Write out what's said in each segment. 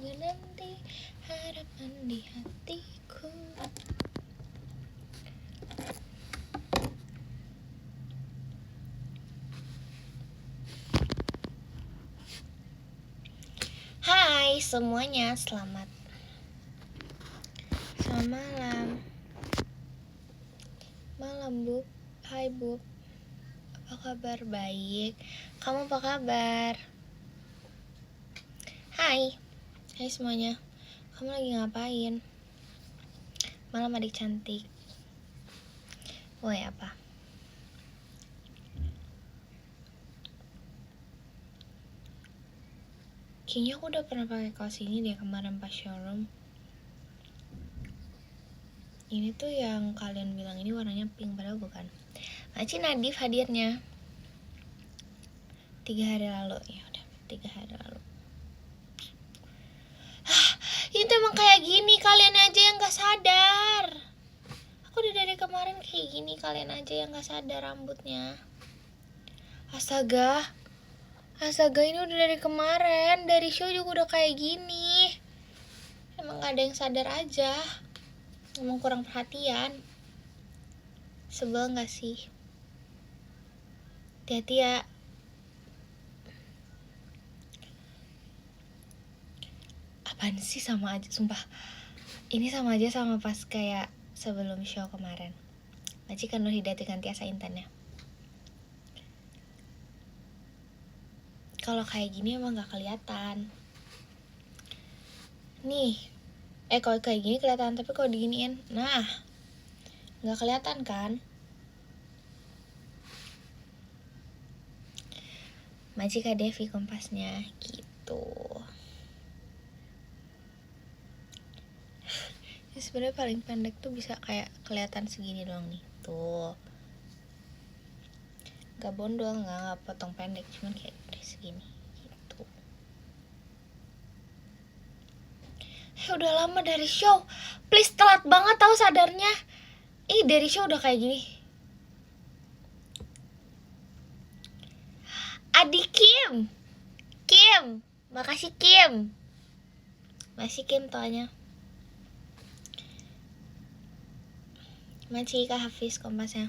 dengan nanti harapan di hatiku. Hai semuanya, selamat malam. Malam Bub. Hai Bub. Apa kabar? Baik. Kamu apa kabar? Hai. Hai semuanya. Kamu lagi ngapain? Malam adik cantik. Woi apa? Kayaknya aku udah pernah pakai kaos ini deh kemarin pas showroom. Ini tuh yang kalian bilang ini warnanya pink, padahal bukan. Maci Nadif hadirnya 3 hari lalu. Ya udah, 3 hari lalu. Itu emang kayak gini, kalian aja yang gak sadar. Aku udah dari kemarin kayak gini, kalian aja yang gak sadar rambutnya. Astaga, ini udah dari kemarin. Dari show juga udah kayak gini. Emang gak ada yang sadar aja. Emang kurang perhatian. Sebel gak sih? Hati-hati ya. Apaan sih, sama aja, sumpah. Ini sama aja sama pas kayak sebelum show kemarin. Majikan Nur Hidayati ganti Asa Intan ya. Kalau kayak gini emang gak kelihatan. Nih, kalau kayak gini kelihatan, tapi kalau diginiin, nah, gak kelihatan kan? Majika Devi kompasnya gitu. Ya, sebenarnya paling pendek tuh bisa kayak kelihatan segini doang nih, tuh. Gak bondol, gak potong pendek, cuman kayak udah segini gitu. Udah lama dari show, please, telat banget tau sadarnya. Dari show udah kayak gini. Adik Kim, makasih Kim. Masih Kim toanya. Macika Hafiz kompasnya.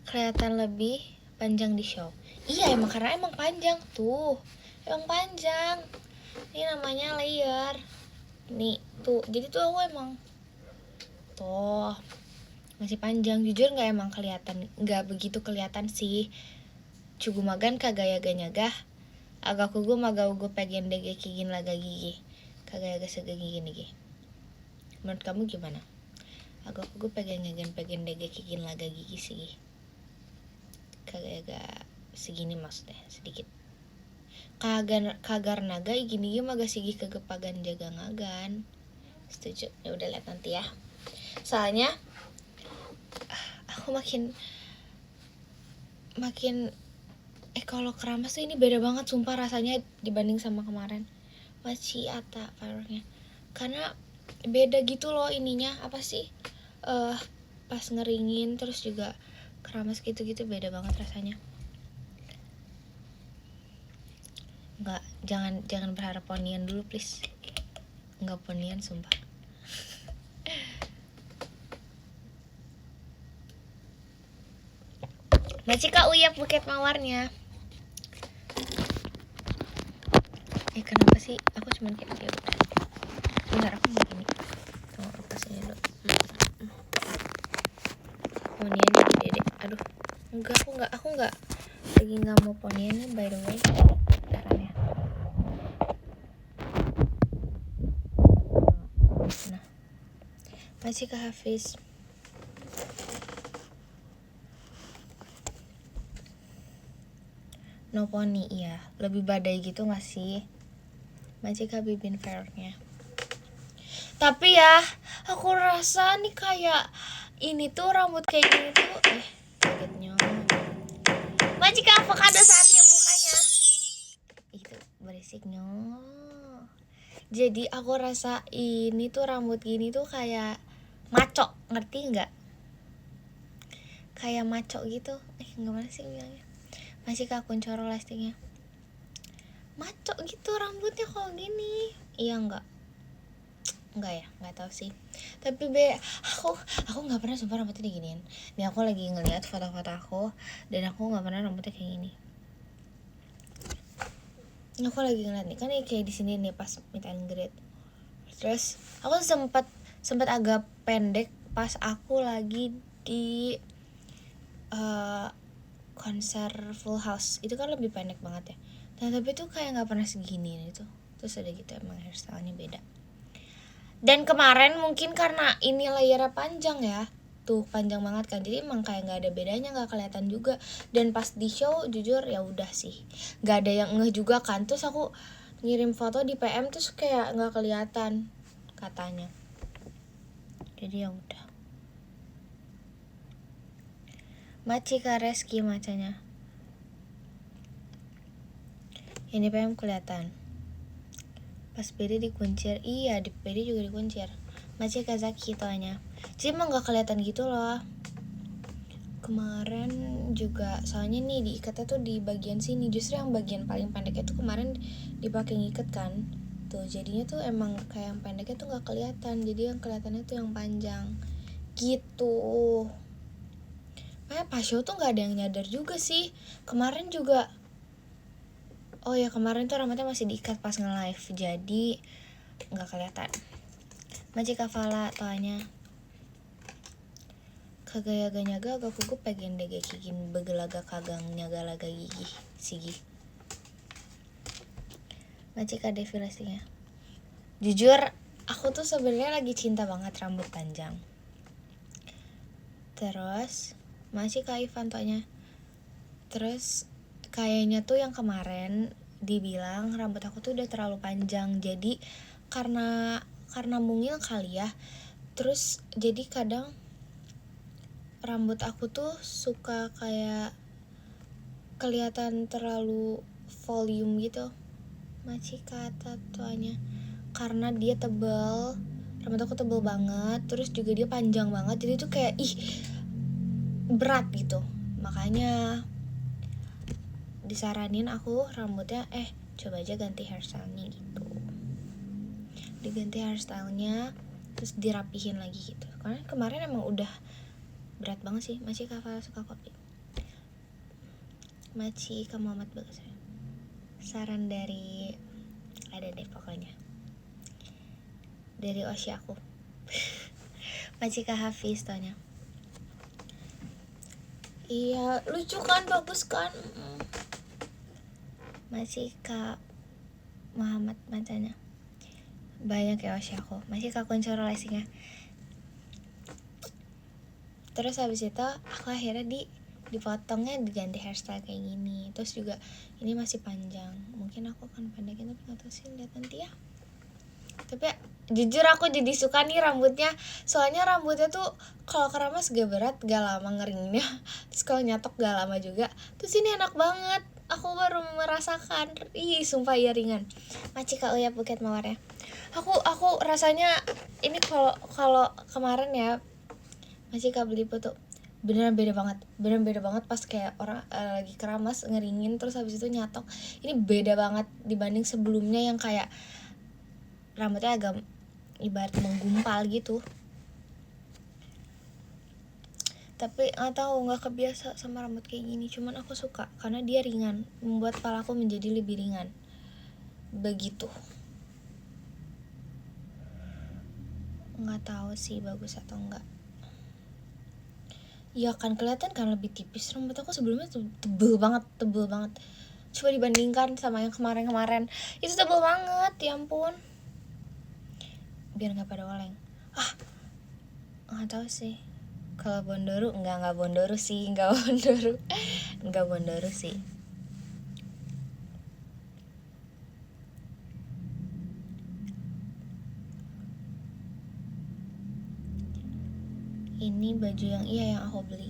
Kelihatan lebih panjang di show. Iya emang, karena emang panjang tuh. Emang panjang. Ini namanya layer. Nih tuh, jadi tuh aku emang tuh masih panjang. Jujur nggak emang kelihatan, nggak begitu kelihatan sih. Cugumagan kagaya ganyagah. Agak kugu magagugu pengen dege kigin laga gigi. Kagaya segegi gini gini. Menurut kamu gimana? Agak kugu pengen dege kigin laga gigi sih. Kagak segini maksudnya, sedikit. Kagar naga gini maga sigi kegepagan jaga ngagan. Setuju. Ya udah, lihat nanti ya. Soalnya aku makin kalau keramas tuh ini beda banget sumpah rasanya dibanding sama kemarin. Masih ata fireworknya. Karena beda gitu loh ininya, apa sih? Pas ngeringin terus juga keramas gitu-gitu beda banget rasanya. Enggak, jangan berharap ponian dulu please. Enggak ponian sumpah. Macika Uyap Bukit Mawarnya. Kenapa sih? Aku cuman kayak ya udah. Bentar, aku mau gini. Tunggu lepas ini dulu. Ponian di dede. Aduh. Aku enggak lagi enggak mau ponian nih, by the way. Bentar ya. Nah. Macika Hafiz. No pony, iya. Lebih badai gitu gak sih? Macika Bibin fireworknya. Tapi ya, aku rasa nih kayak ini tuh rambut kayak gini tuh kagetnya. Macika avocado saatnya bukanya. Itu berisiknya. Jadi aku rasa ini tuh rambut gini tuh kayak maco, ngerti nggak? Kayak maco gitu. Gimana sih bilangnya? Masih kakun coro lastingnya. maco gitu rambutnya kalau gini. Iya enggak ya, nggak tahu sih. Tapi aku nggak pernah sumpah rambutnya diginiin. Nih aku lagi ngeliat foto-foto aku dan aku nggak pernah rambutnya kayak gini. Aku lagi ngeliat nih kan kayak di sini nih pas meet and greet. Terus aku sempat agak pendek pas aku lagi di konser Full House. Itu kan lebih pendek banget ya. Nah tapi tuh kayak nggak pernah segini itu. Terus ada gitu emang hairstylenya beda. Dan kemarin mungkin karena ini layarnya panjang ya, tuh panjang banget kan, jadi emang kayak nggak ada bedanya, nggak kelihatan juga. Dan pas di show jujur ya udah sih, nggak ada yang ngeh juga kan. Terus aku ngirim foto di PM terus kayak nggak kelihatan katanya, jadi ya udah. Machika Reski macanya, ini PM kelihatan. Pas PD dikuncir, iya di PD juga dikuncir. Machika Zaki toanya, jadi emang nggak kelihatan gitu loh. Kemarin juga soalnya nih diikatnya tuh di bagian sini, justru yang bagian paling pendeknya tuh kemarin dipakai ngikat kan tuh, jadinya tuh emang kayak yang pendeknya tuh nggak kelihatan, jadi yang kelihatannya tuh yang panjang gitu. Pas show tuh nggak ada yang nyadar juga sih kemarin juga. Oh ya kemarin tuh rambutnya masih diikat pas nge-live, jadi nggak kelihatan. Machika Fala toanya, kagaya nyaga agak kuku pengen dege kikin begelaga kagang nyaga laga gigi sigi. Machika definisinya, jujur aku tuh sebenarnya lagi cinta banget rambut panjang. Terus Machika Ivantonya, terus kayaknya tuh yang kemarin dibilang rambut aku tuh udah terlalu panjang, jadi karena mungil kali ya. Terus jadi kadang rambut aku tuh suka kayak kelihatan terlalu volume gitu. Machika tatuanya, karena dia tebal, rambut aku tebal banget, terus juga dia panjang banget, jadi tuh kayak berat gitu. Makanya disaranin aku rambutnya coba aja ganti hairstylenya gitu. Diganti hairstylenya terus dirapihin lagi gitu, karena kemarin emang udah berat banget sih. Machika Fala suka kopi. Machika Muhammad bagus ya. Saran dari ada deh pokoknya dari Oshi aku. Machika Hafiz tanya, iya lucu kan, bagus kan. Machika Muhammad macanya banyak ya Oshi aku. Machika Kuncoro lesinya. Terus habis itu aku akhirnya dipotongnya diganti hairstyle kayak gini. Terus juga ini masih panjang, mungkin aku akan pendekin tapi nggak tahu sih, lihat nanti ya. Tapi jujur aku jadi suka nih rambutnya, soalnya rambutnya tuh kalau keramas gak berat, gak lama ngeringinnya. Terus kalau nyatok gak lama juga. Terus ini enak banget, aku baru merasakan. Sumpah ya ringan. Machika Uya Bukit Mawar ya. Aku rasanya ini kalau kemarin ya Machika beli tuh beneran beda banget pas kayak orang lagi keramas ngeringin terus habis itu nyatok. Ini beda banget dibanding sebelumnya yang kayak rambutnya agak ibarat menggumpal gitu. Tapi nggak tahu, nggak kebiasa sama rambut kayak gini. Cuman aku suka karena dia ringan, membuat kepalaku menjadi lebih ringan. Begitu. Nggak tahu sih bagus atau enggak. Ya kan kelihatan kan lebih tipis, rambut aku sebelumnya tebel banget. Coba dibandingkan sama yang kemarin itu tebel banget, ya ampun. Biar nggak pada oleng. Nggak tahu sih. Kalau Bondoru nggak Bondoru sih, nggak Bondoru sih. Ini baju yang yang aku beli.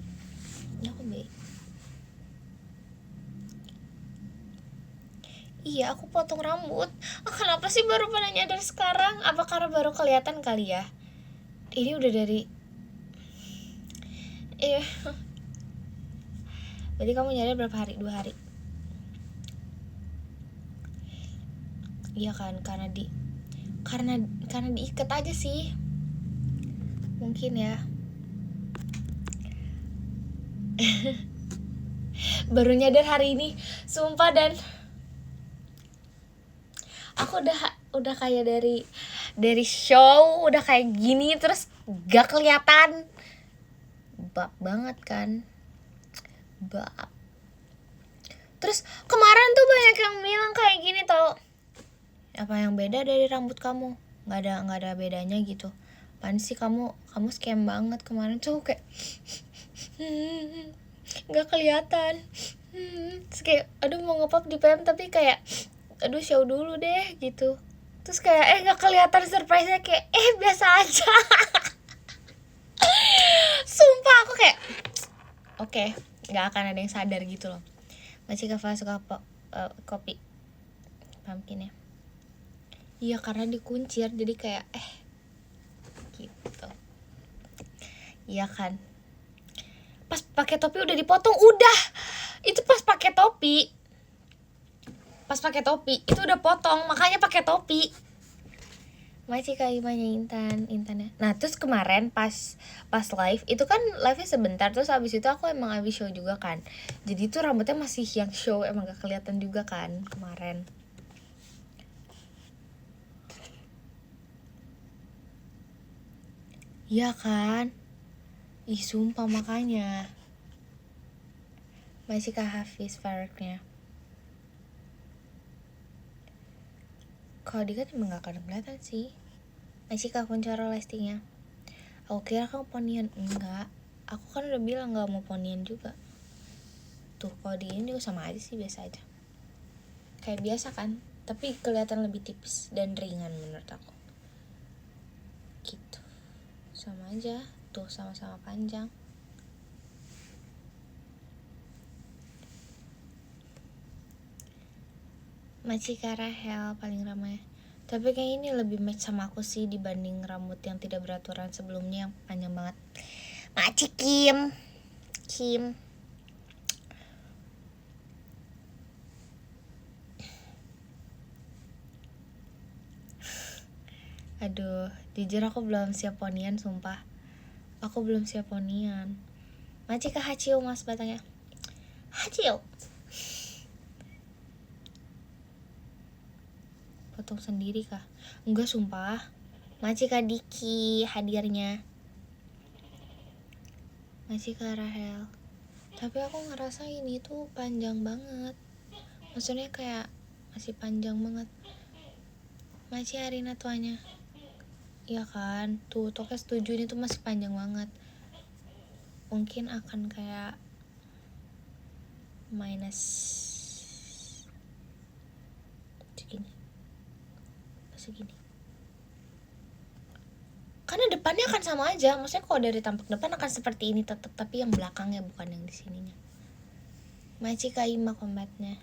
Iya, aku potong rambut. Kenapa sih baru pada nyadar sekarang? Apa karena baru kelihatan kali ya? Ini udah dari Berarti kamu nyadar berapa hari? 2 hari. Iya kan, karena diikat aja sih mungkin ya. Baru nyadar hari ini sumpah, dan aku udah kayak dari show udah kayak gini terus gak kelihatan bak banget kan, bak. Terus kemarin tuh banyak yang bilang kayak gini tau, apa yang beda dari rambut kamu? Nggak ada bedanya gitu. Apaan sih kamu scam banget kemarin tuh, kayak nggak kelihatan. Terus kayak aduh mau nge-pop di PM tapi kayak aduh show dulu deh gitu. Terus kayak nggak kelihatan surprise-nya, kayak biasa aja. Sumpah aku kayak oke, nggak akan ada yang sadar gitu loh. Masih Kava suka kopi pumpkin ya. Iya karena dikuncir jadi kayak gitu. Iya kan. Pas pakai topi udah dipotong, udah. Itu pas pakai topi. Itu udah potong, makanya pakai topi. Masih kalimanya Intan ya. Nah, terus kemarin pas live itu kan live-nya sebentar, terus abis itu aku emang abis show juga kan. Jadi tuh rambutnya masih yang show, emang gak kelihatan juga kan kemarin. Iya kan? Ih sumpah makanya. Masih Kak Hafiz Farouknya. Kalau dikat emang gak akan kelihatan sih. Masih Kak Kuncoro lastingnya. Aku kira kamu ponian. Enggak, aku kan udah bilang gak mau ponian juga. Tuh kalau di ini juga sama aja sih, biasa aja. Kayak biasa kan, tapi kelihatan lebih tipis dan ringan menurut aku. Gitu. Sama aja, tuh sama-sama panjang. Masih Kak Rahel paling ramai. Tapi kayak ini lebih match sama aku sih dibanding rambut yang tidak beraturan sebelumnya yang panjang banget. Makci Kim. Aduh, jujur aku belum siap ponian sumpah. Aku belum siap ponian. Makci Kak Hacio mas batangnya. Hacio. Potong sendiri kah? Enggak sumpah. Masih Kak Diki hadirnya. Masih Kak Rahel. Tapi aku ngerasa ini tuh panjang banget. Maksudnya kayak masih panjang banget. Masih Arina tuanya. Iya kan? Tuh Toke setuju, ini tuh masih panjang banget. Mungkin akan kayak minus segini. Karena depannya akan sama aja, maksudnya kalau dari tampak depan akan seperti ini tetap, tapi yang belakangnya bukan yang di sininya. Masih Kak Ima combatnya.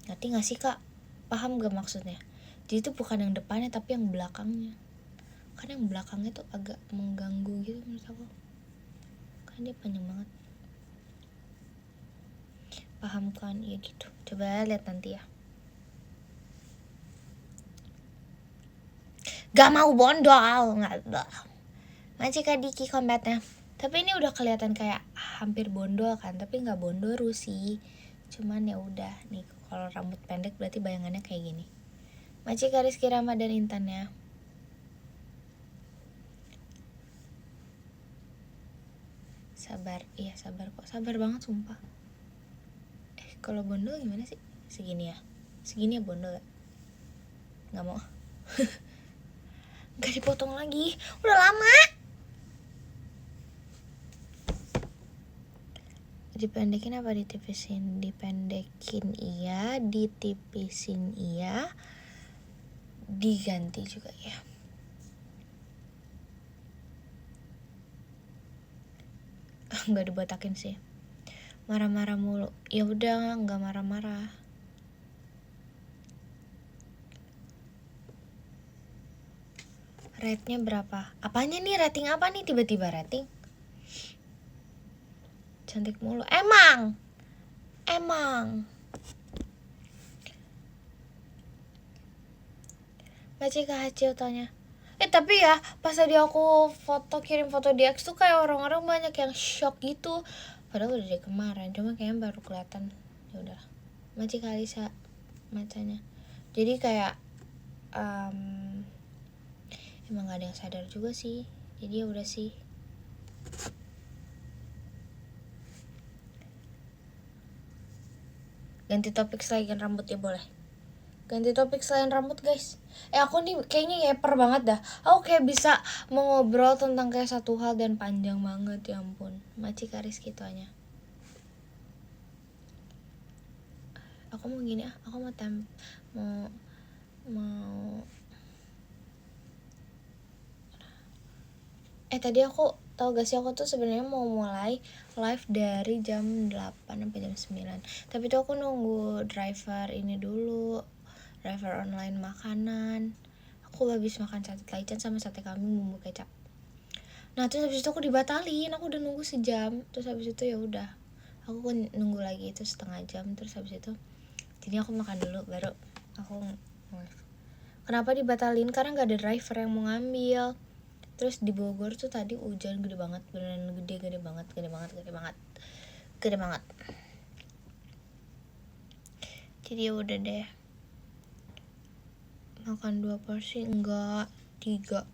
Ngerti gak sih Kak? Paham gak maksudnya? Jadi itu bukan yang depannya tapi yang belakangnya. Karena yang belakangnya tuh agak mengganggu gitu menurut aku. Karena dia panjang banget. Paham kan? Ya gitu. Coba lihat nanti ya. Gak mau bondol, nggak. Masih Kak Diki combatnya. Tapi ini udah kelihatan kayak hampir bondol kan, tapi nggak bondoru sih. Cuman ya udah nih, kalau rambut pendek berarti bayangannya kayak gini. Masih Kak Rizky Ramadan Intannya. Sabar, iya sabar kok, sabar banget sumpah. Kalau bondol gimana sih? Segini ya bondol ya? Nggak mau. Gak dipotong lagi, udah lama. Dipendekin apa ditipisin? Dipendekin iya, ditipisin iya, diganti juga ya. Nggak dibotakin sih. Marah-marah mulu. Ya udah, nggak marah-marah. Rate-nya berapa? Apanya nih, rating apa nih tiba-tiba rating? Cantik mulu. Emang. Macika Hachio tanya. Tapi ya pas tadi aku kirim foto di X tuh kayak orang-orang banyak yang shock gitu. Padahal udah dari kemarin, cuma kayaknya baru kelihatan. Ya udah, Macika Alisa macanya. Jadi kayak emang gak ada yang sadar juga sih. Jadi ya udah sih. Ganti topik selain rambut ya boleh. Ganti topik selain rambut guys. Aku nih kayaknya ngeper banget dah. Aku kayak bisa mengobrol tentang kayak satu hal dan panjang banget, ya ampun. Macika Rizky tuanya. Aku mau gini aku mau tadi aku tahu gak sih, aku tuh sebenarnya mau mulai live dari jam 8 sampai jam 9. Tapi tuh aku nunggu driver ini dulu, driver online makanan. Aku habis makan sate taichan sama sate kambing bumbu kecap. Nah terus habis itu aku dibatalin, aku udah nunggu sejam. Terus habis itu ya udah, aku nunggu lagi itu setengah jam. Terus habis itu jadi aku makan dulu baru aku live. Kenapa dibatalin? Karena nggak ada driver yang mau ngambil. Terus di Bogor tuh tadi hujan gede banget, beneran gede banget. Jadi ya udah deh, makan 2 porsi enggak 3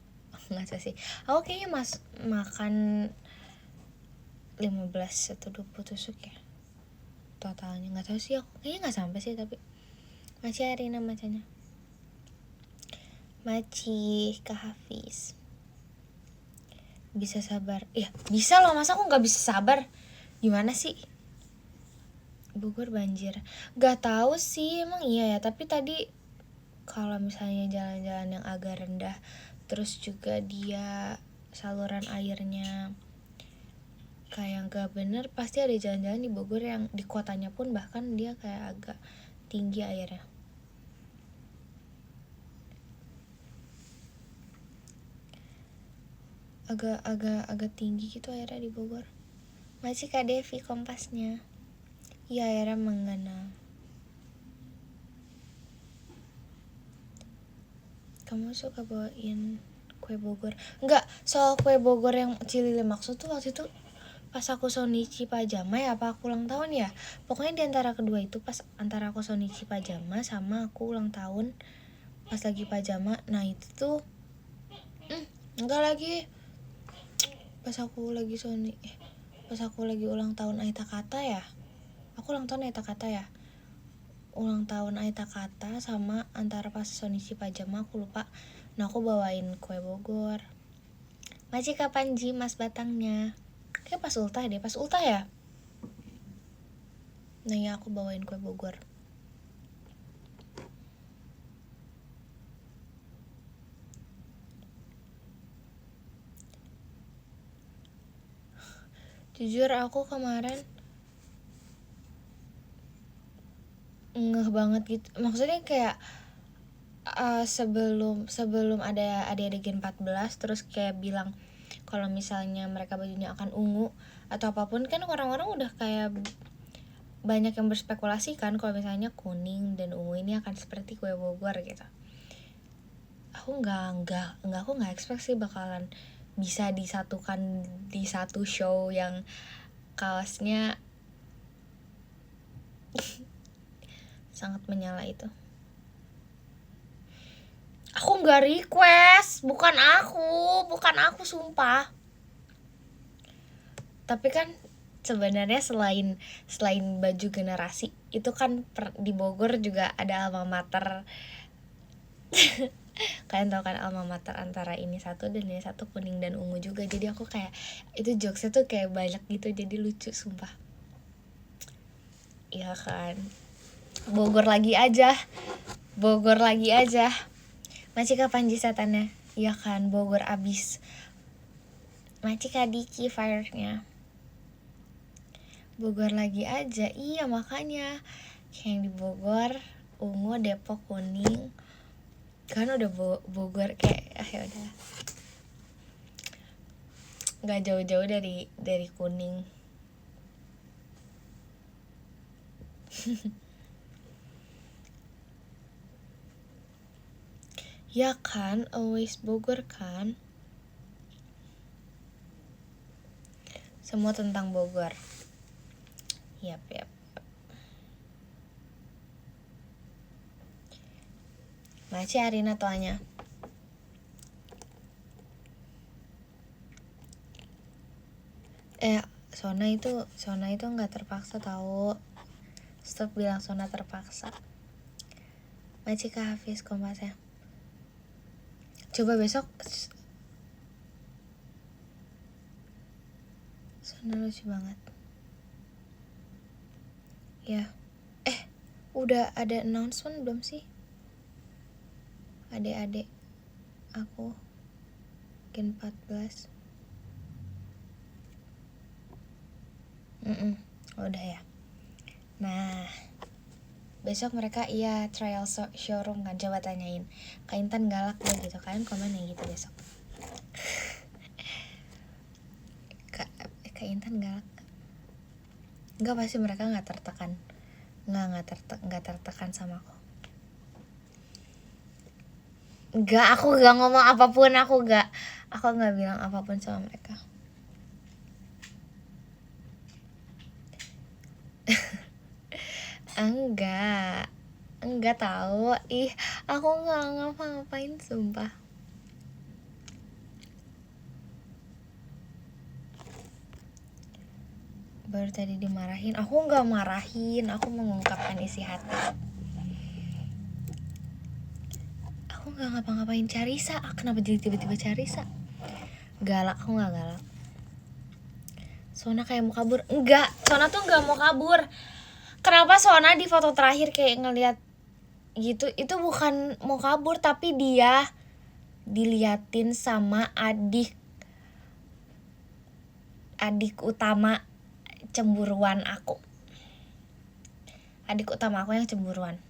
nggak sih. Aku kayaknya makan 15 atau 20 tusuk ya totalnya, nggak tahu sih, aku kayaknya nggak sampai sih. Tapi masih Arina macanya. Maci Kak Hafiz, bisa sabar? Ya bisa loh, masa aku nggak bisa sabar? Gimana sih? Bogor banjir? Gak tahu sih, emang iya ya. Tapi tadi kalau misalnya jalan-jalan yang agak rendah, terus juga dia saluran airnya kayak gak bener, pasti ada jalan-jalan di Bogor yang di kotanya pun bahkan dia kayak agak tinggi airnya. Agak tinggi gitu airnya di Bogor. Masih Kak Devi Kompasnya. Iya, airnya mengenang. Kamu suka bawain kue Bogor? Enggak, soal kue Bogor yang Cilili maksud tuh waktu itu pas aku Sonichi pajama ya, apa aku ulang tahun ya, pokoknya di antara kedua itu, pas antara aku Sonichi pajama sama aku ulang tahun pas lagi pajama. Nah itu tuh enggak lagi, pas aku lagi ulang tahun Aita Kata ya, aku ulang tahun Aita Kata ya, ulang tahun Aita Kata sama antara pas Sonichi pajama aku lupa. Nah aku bawain kue Bogor. Masih kapan Ji Mas Batangnya? Kayak pas ultah ya. Nah ya aku bawain kue Bogor. Jujur aku kemarin ngeh banget gitu. Maksudnya kayak sebelum ada adegan 14 terus kayak bilang kalau misalnya mereka bajunya akan ungu atau apapun, kan orang-orang udah kayak banyak yang berspekulasi kan kalau misalnya kuning dan ungu ini akan seperti kue Bogor gitu. Aku nggak expect sih bakalan bisa disatukan di satu show yang kaosnya sangat menyala itu. Aku nggak request, bukan aku sumpah. Tapi kan sebenarnya selain baju generasi itu kan di Bogor juga ada alma mater. Kalian tahu kan alma mater antara ini satu dan ini satu, kuning dan ungu juga. Jadi aku kayak itu jokesnya tuh kayak banyak gitu, jadi lucu sumpah. Iya kan, Bogor lagi aja. Masih kapan setannya? Iya kan, Bogor abis. Masih Diki fire-nya. Bogor lagi aja, iya makanya. Kayak yang di Bogor, ungu, Depok, kuning. Kan udah Bogor kayak ya udah. Gak jauh-jauh dari kuning. Ya kan, always Bogor kan. Semua tentang Bogor. Yap. Masih Arina tuanya. Sona itu nggak terpaksa tahu. Stop bilang Sona terpaksa. Masih ke Hafiz kompasnya. Coba besok. Sona lucu banget. Ya. Udah ada announcement belum sih? Adik-adik aku Gen 14. Udah ya. Nah, besok mereka trial showroom kan. Coba tanyain Kak Intan galak deh gitu kan, komen yang gitu besok. Kak Intan galak enggak? Pasti mereka nggak tertekan. Nggak tertekan sama aku. Enggak, aku nggak ngomong apapun. Aku nggak bilang apapun sama mereka. Enggak tahu. Aku nggak ngapa-ngapain sumpah. Baru tadi dimarahin. Aku nggak marahin, aku mengungkapkan isi hati. Aku nggak ngapa-ngapain Carisa. Kenapa jadi tiba-tiba Carisa? Galak, aku nggak galak. Sona kayak mau kabur. Enggak, Sona tuh nggak mau kabur. Kenapa Sona di foto terakhir kayak ngeliat gitu? Itu bukan mau kabur, tapi dia diliatin sama adik utama cemburuan aku. Adik utama aku yang cemburuan.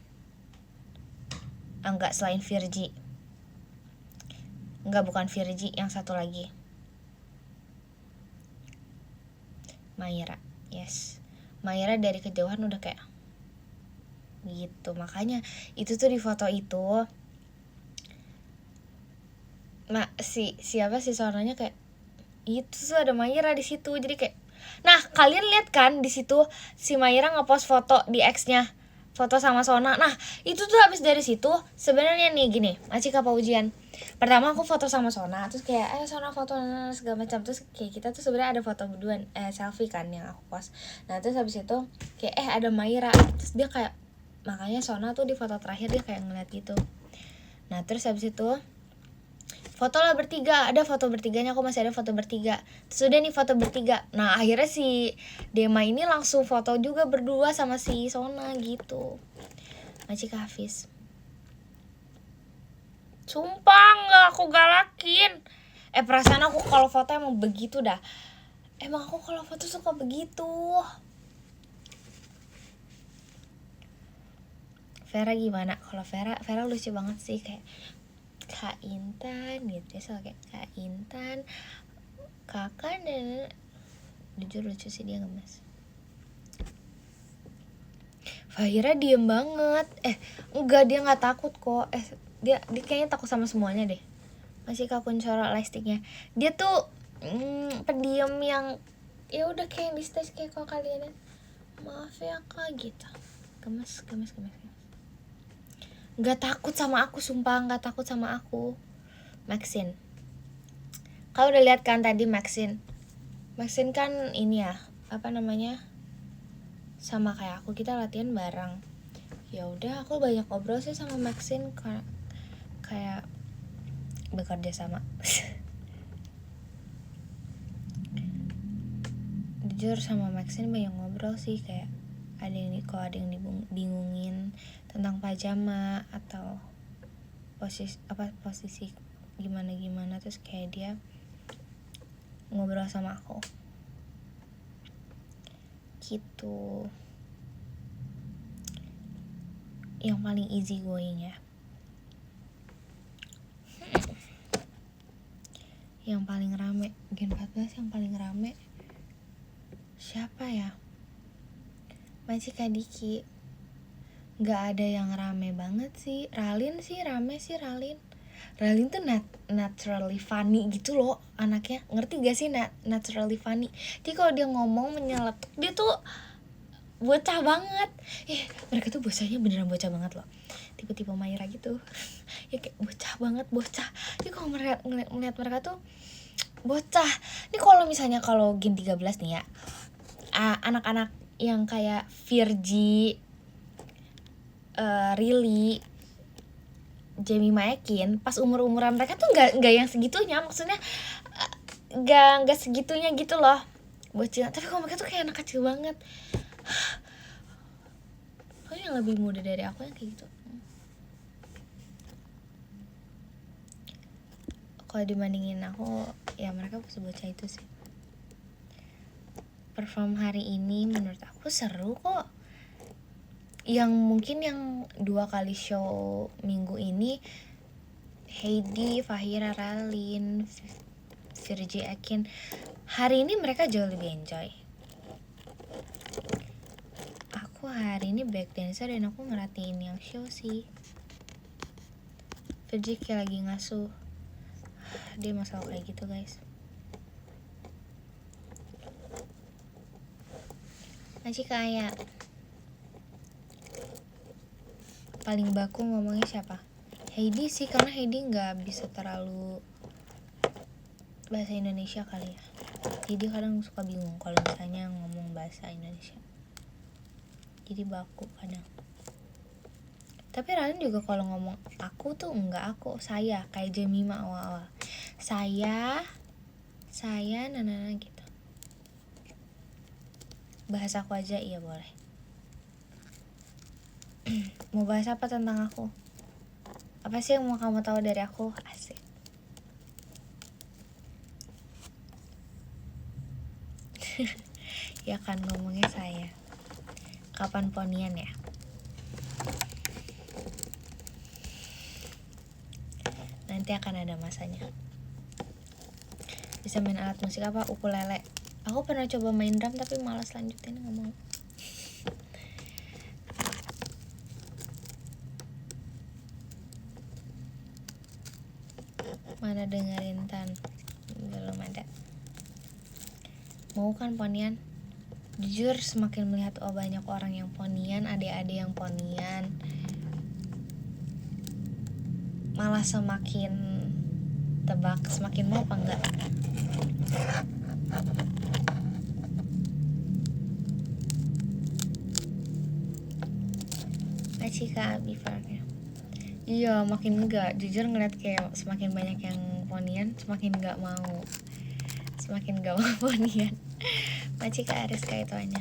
Enggak, selain Virgi. Enggak, bukan Virgi, yang satu lagi. Mayra, yes. Mayra dari kejauhan udah kayak gitu. Makanya itu tuh di foto itu siapa sih Sonanya kayak itu tuh ada Mayra di situ. Jadi kayak, nah kalian lihat kan di situ si Mayra ngepost foto di X-nya, foto sama Sona. Nah itu tuh habis dari situ sebenarnya nih gini, masih kapal ujian. Pertama aku foto sama Sona, terus kayak ayo Sona foto segala macam, terus kayak kita tuh sebenarnya ada foto berdua selfie kan yang aku post. Nah terus habis itu kayak ada Mayra, terus dia kayak, makanya Sona tuh di foto terakhir dia kayak ngeliat gitu. Nah terus habis itu foto lah bertiga, ada foto bertiganya, aku masih ada foto bertiga. Terus udah nih foto bertiga. Nah akhirnya si Dema ini langsung foto juga berdua sama si Sona gitu. Masih ke Hafiz. Sumpah nggak aku galakin. Perasaan aku kalau foto emang begitu dah. Emang aku kalau foto suka begitu. Vera gimana? Kalau Vera lucu banget sih, kayak Kak Intan gitu ya, soalnya kayak Kak Intan kakak dan jujur lucu sih dia ngemes. Fahira diem banget. Enggak, dia nggak takut kok. Dia kayaknya takut sama semuanya deh. Masih Kak Kuncoro lightsticknya. Dia tuh pendiam yang ya udah kayak di stage kayak kok kalian. Maaf ya Kak gitu. Gemes. Nggak takut sama aku, sumpah nggak takut sama aku. Maxine, kau udah lihat kan tadi Maxine kan ini ya, apa namanya, sama kayak aku, kita latihan bareng. Ya udah aku banyak ngobrol sih sama Maxine, kayak bekerja sama. Jujur sama Maxine banyak ngobrol sih, kayak ada yang dibingungin tentang pajama atau posisi gimana, terus kayak dia ngobrol sama aku gitu. Yang paling easy going ya. Yang paling rame Gen 14, yang paling rame siapa ya? Masih Kak Diki. Gak ada yang rame banget sih. Ralin sih rame sih, Ralin. Ralin tuh naturally funny gitu loh anaknya, ngerti gak sih naturally funny. Jadi kalau dia ngomong menyeletuk, dia tuh bocah banget. Mereka tuh bocahnya beneran bocah banget loh, tipe-tipe Maira gitu. Ya kayak bocah banget, bocah. Jadi kalau melihat mereka tuh bocah. Ini kalau misalnya kalau Gen 13 nih ya, anak-anak yang kayak Virgi, Rili, Jamie Maekin, pas umuran mereka tuh nggak yang segitunya, maksudnya nggak segitunya gitu loh bocil. Tapi kalau mereka tuh kayak anak kecil banget. Pokoknya yang lebih muda dari aku yang kayak gitu. Kalau dibandingin aku, ya mereka bocah itu sih. Perform hari ini menurut aku seru kok. Yang mungkin yang 2 kali show minggu ini, Heidi, Fahira, Ralin, Virgi Ekin, hari ini mereka jauh lebih enjoy. Aku hari ini back dancer dan aku ngerhatiin yang show sih. Virgi kayak lagi ngasuh. Dia masalah kayak gitu guys. Masih kayak paling baku ngomongnya siapa? Heidi sih, karena Heidi nggak bisa terlalu bahasa Indonesia kali ya. Jadi kadang suka bingung kalau misalnya ngomong bahasa Indonesia. Jadi baku kadang. Tapi Ralin juga kalau ngomong aku tuh enggak aku, saya, kayak Jemima awal-awal. Saya nana gitu. Bahas aku aja, iya boleh. Mau bahas apa tentang aku? Apa sih yang mau kamu tahu dari aku? Asik. Ya kan ngomongnya saya. Kapan ponian ya? Nanti akan ada masanya. Bisa main alat musik apa? Ukulele. Aku pernah coba main drum tapi malas lanjutin, nggak mau. Mana dengerin Tan? Belum ada. Mau kan ponian? Jujur semakin melihat banyak orang yang ponian, adik-adik yang ponian, malah semakin tebak semakin mau apa enggak. Masih Kak Bifarnya. Iya makin enggak, jujur ngeliat kayak semakin banyak yang ponian, semakin enggak mau ponian. Masih Kak Ariska itu hanya.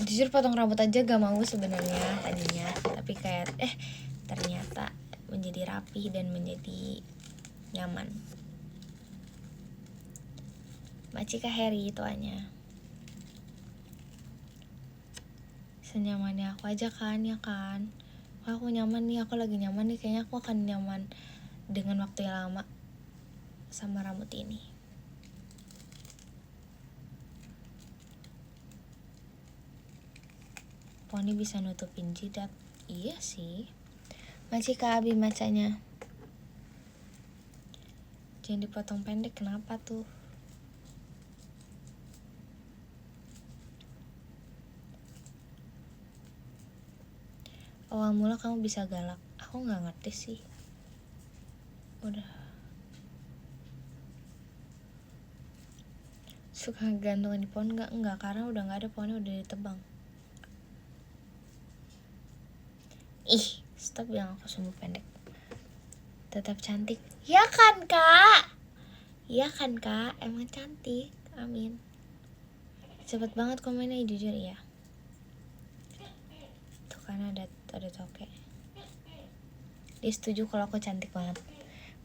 Jujur potong rambut aja gak mau sebenarnya tadinya, tapi kayak ternyata menjadi rapi dan menjadi nyaman. Macika Harry itu hanya senyamannya aku aja kan, ya kan. Kalau aku nyaman nih, aku lagi nyaman nih, kayaknya aku akan nyaman dengan waktu yang lama sama rambut ini. Poni bisa nutupin jidat. Iya sih. Macika Abi macanya. Jangan dipotong pendek, kenapa tuh? Awal mula kamu bisa galak. Aku gak ngerti sih. Udah. Suka gantungan di pohon gak? Enggak, karena udah gak ada pohonnya, udah ditebang. Ih, stop bilang aku sumbu pendek. Tetap cantik. Ya kan kak? Iya kan kak? Emang cantik. Amin. Cepet banget komennya, jujur ya. Tuh kan ada toke. Dia setuju kalau aku cantik banget.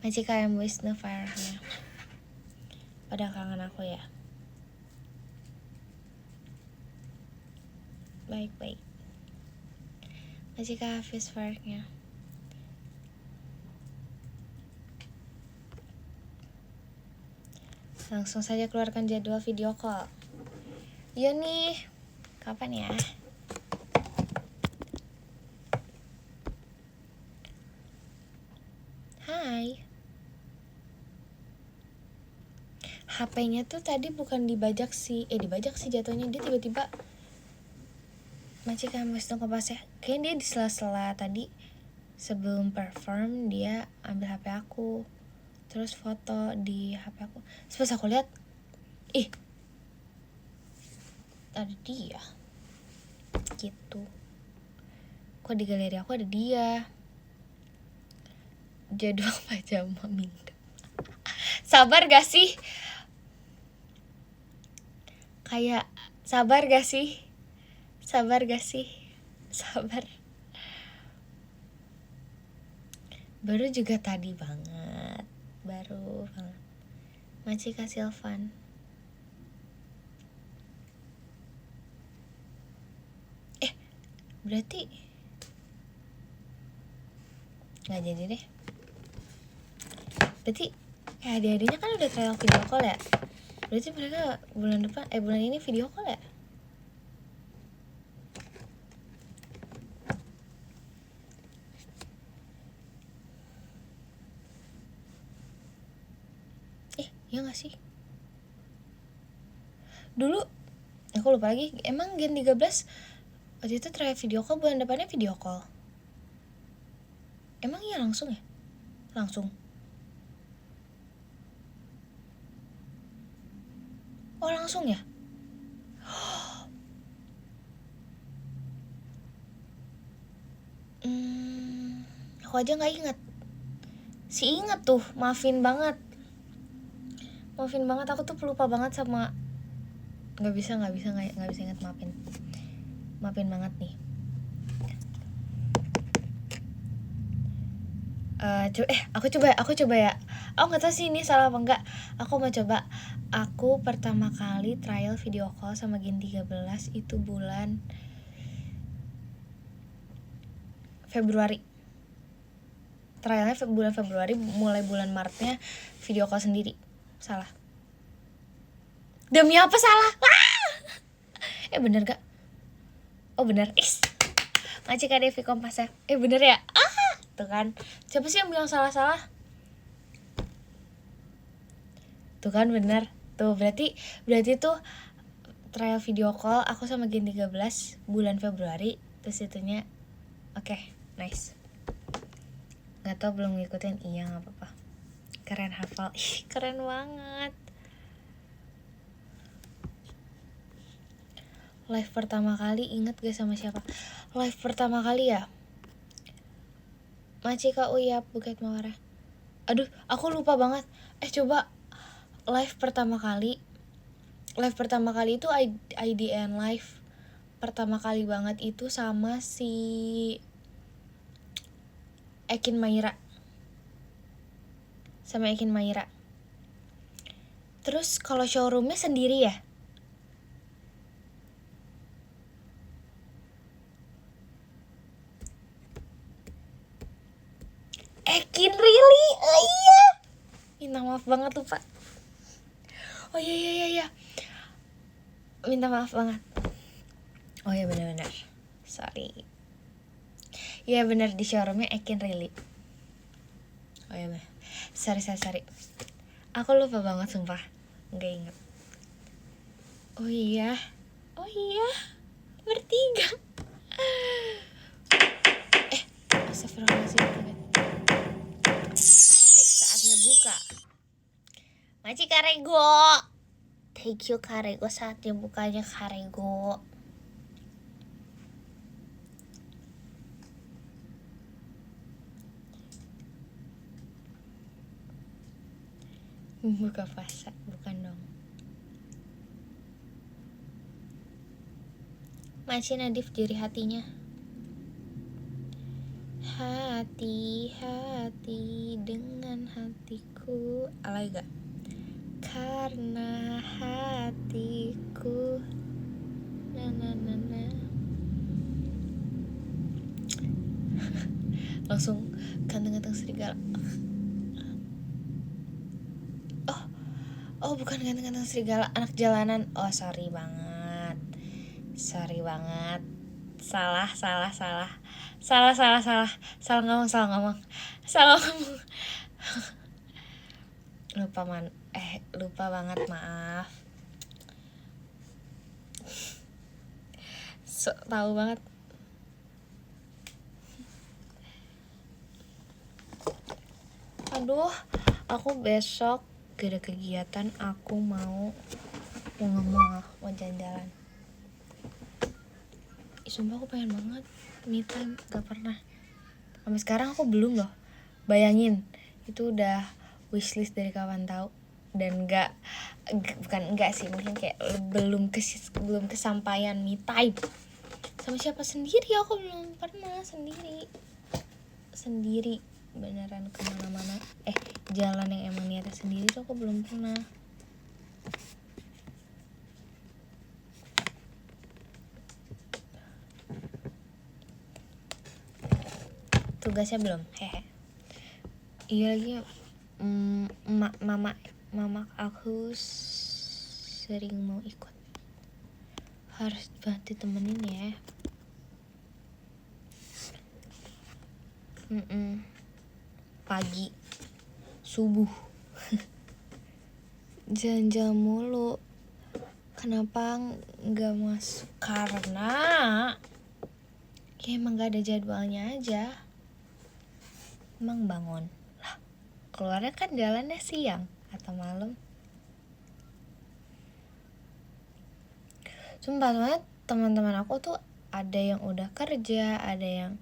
Masih kayak Wisnu Farahnya. Pada kangen aku ya. Baik. Masih kayak Hafiz Farahnya. Langsung saja keluarkan jadwal video call. Iya nih. Kapan ya? Hai. HP-nya tuh tadi bukan dibajak sih, dibajak sih jatuhnya. Dia tiba-tiba Maci kamu dong kompasnya. Kayaknya dia di sela-sela tadi sebelum perform dia ambil HP aku, terus foto di HP aku. Terus pas aku lihat, ih, ada dia. Gitu. Kok di galeri aku ada dia? Jadwal pajama minggu. Sabar gak sih? Kayak sabar gak sih? Sabar gak sih? Sabar. Baru juga tadi banget. Baru banget. Maci Kak Silvan. Berarti gak jadi deh. Berarti adik-adiknya kan udah trial video call ya. Berarti mereka bulan depan, bulan ini video call ya. Iya gak sih? Dulu aku lupa lagi, emang Gen 13 waktu itu try video call, bulan depannya video call. Emang iya langsung ya? Langsung. Oh langsung ya? Aku aja gak inget. Si inget tuh, maafin banget. Maafin banget, aku tuh pelupa banget sama. Gak bisa inget, maafin banget nih. Aku coba ya. Aku nggak tahu sih ini salah apa enggak. Aku mau coba. Aku pertama kali trial video call sama Gen 13 itu bulan Februari. Trialnya bulan Februari, mulai bulan Maretnya video call sendiri. Salah. Demi apa salah? Bener gak? Oh bener. Maci Kak Devi Kompas ya. Bener ya? Tuh kan. Siapa sih yang bilang salah-salah? Tuh kan bener. Tuh berarti tuh trial video call aku sama Gen 13 bulan Februari. Terus itunya oke, nice. Gak tau belum ngikutin, iya gak apa-apa. Keren hafal, keren banget. Live pertama kali inget gak sama siapa? Live pertama kali ya? Maci Kak Uyap Bukit Mawar. Aduh, aku lupa banget. Coba live pertama kali itu IDN live pertama kali banget itu sama si Ekin Maira. Terus kalau showroomnya sendiri ya? Ekin really? Iya. Minta maaf banget lupa. Oh iya. Minta maaf banget. Oh iya benar. Sorry. Iya benar, di showroomnya Ekin really. Oh iya benar. Sorry. Aku lupa banget sumpah. Nggak inget. Oh iya. Bertiga. Astagfirullahaladzim. Asik, saatnya buka. Maci Karego. Thank you Karego, saatnya bukanya Karego. Buka puasa, bukan dong. Maci Nadif jari hatinya. Hati-hati dengan hatiku. Alay gak? Karena hatiku na. Langsung ganteng-ganteng serigala. Oh bukan ganteng-ganteng serigala, anak jalanan. Oh sorry banget. Salah. Salah ngomong, salah ngomong. Lupa banget, maaf. Tahu banget. Aduh, aku besok gak ada kegiatan, aku mau jalan-jalan. Sumpah aku pengen banget me time, gak pernah. Sampai sekarang aku belum loh. Bayangin, itu udah wishlist dari kawan tahu, dan bukan enggak sih, mungkin kayak belum kesampaian me time. Sama siapa sendiri, aku belum pernah sendiri beneran kemana-mana. Jalan yang emang niatnya sendiri tuh aku belum pernah. Tugasnya belum, hehe. Iya lagi, mama aku sering mau ikut, harus banget ditemenin ya. Pagi subuh jalan-jalan mulu. Kenapa nggak masuk? Karena ya emang gak ada jadwalnya aja. Emang bangun lah, keluarnya kan jalannya siang atau malam. Sumpah banget, teman-teman aku tuh ada yang udah kerja, ada yang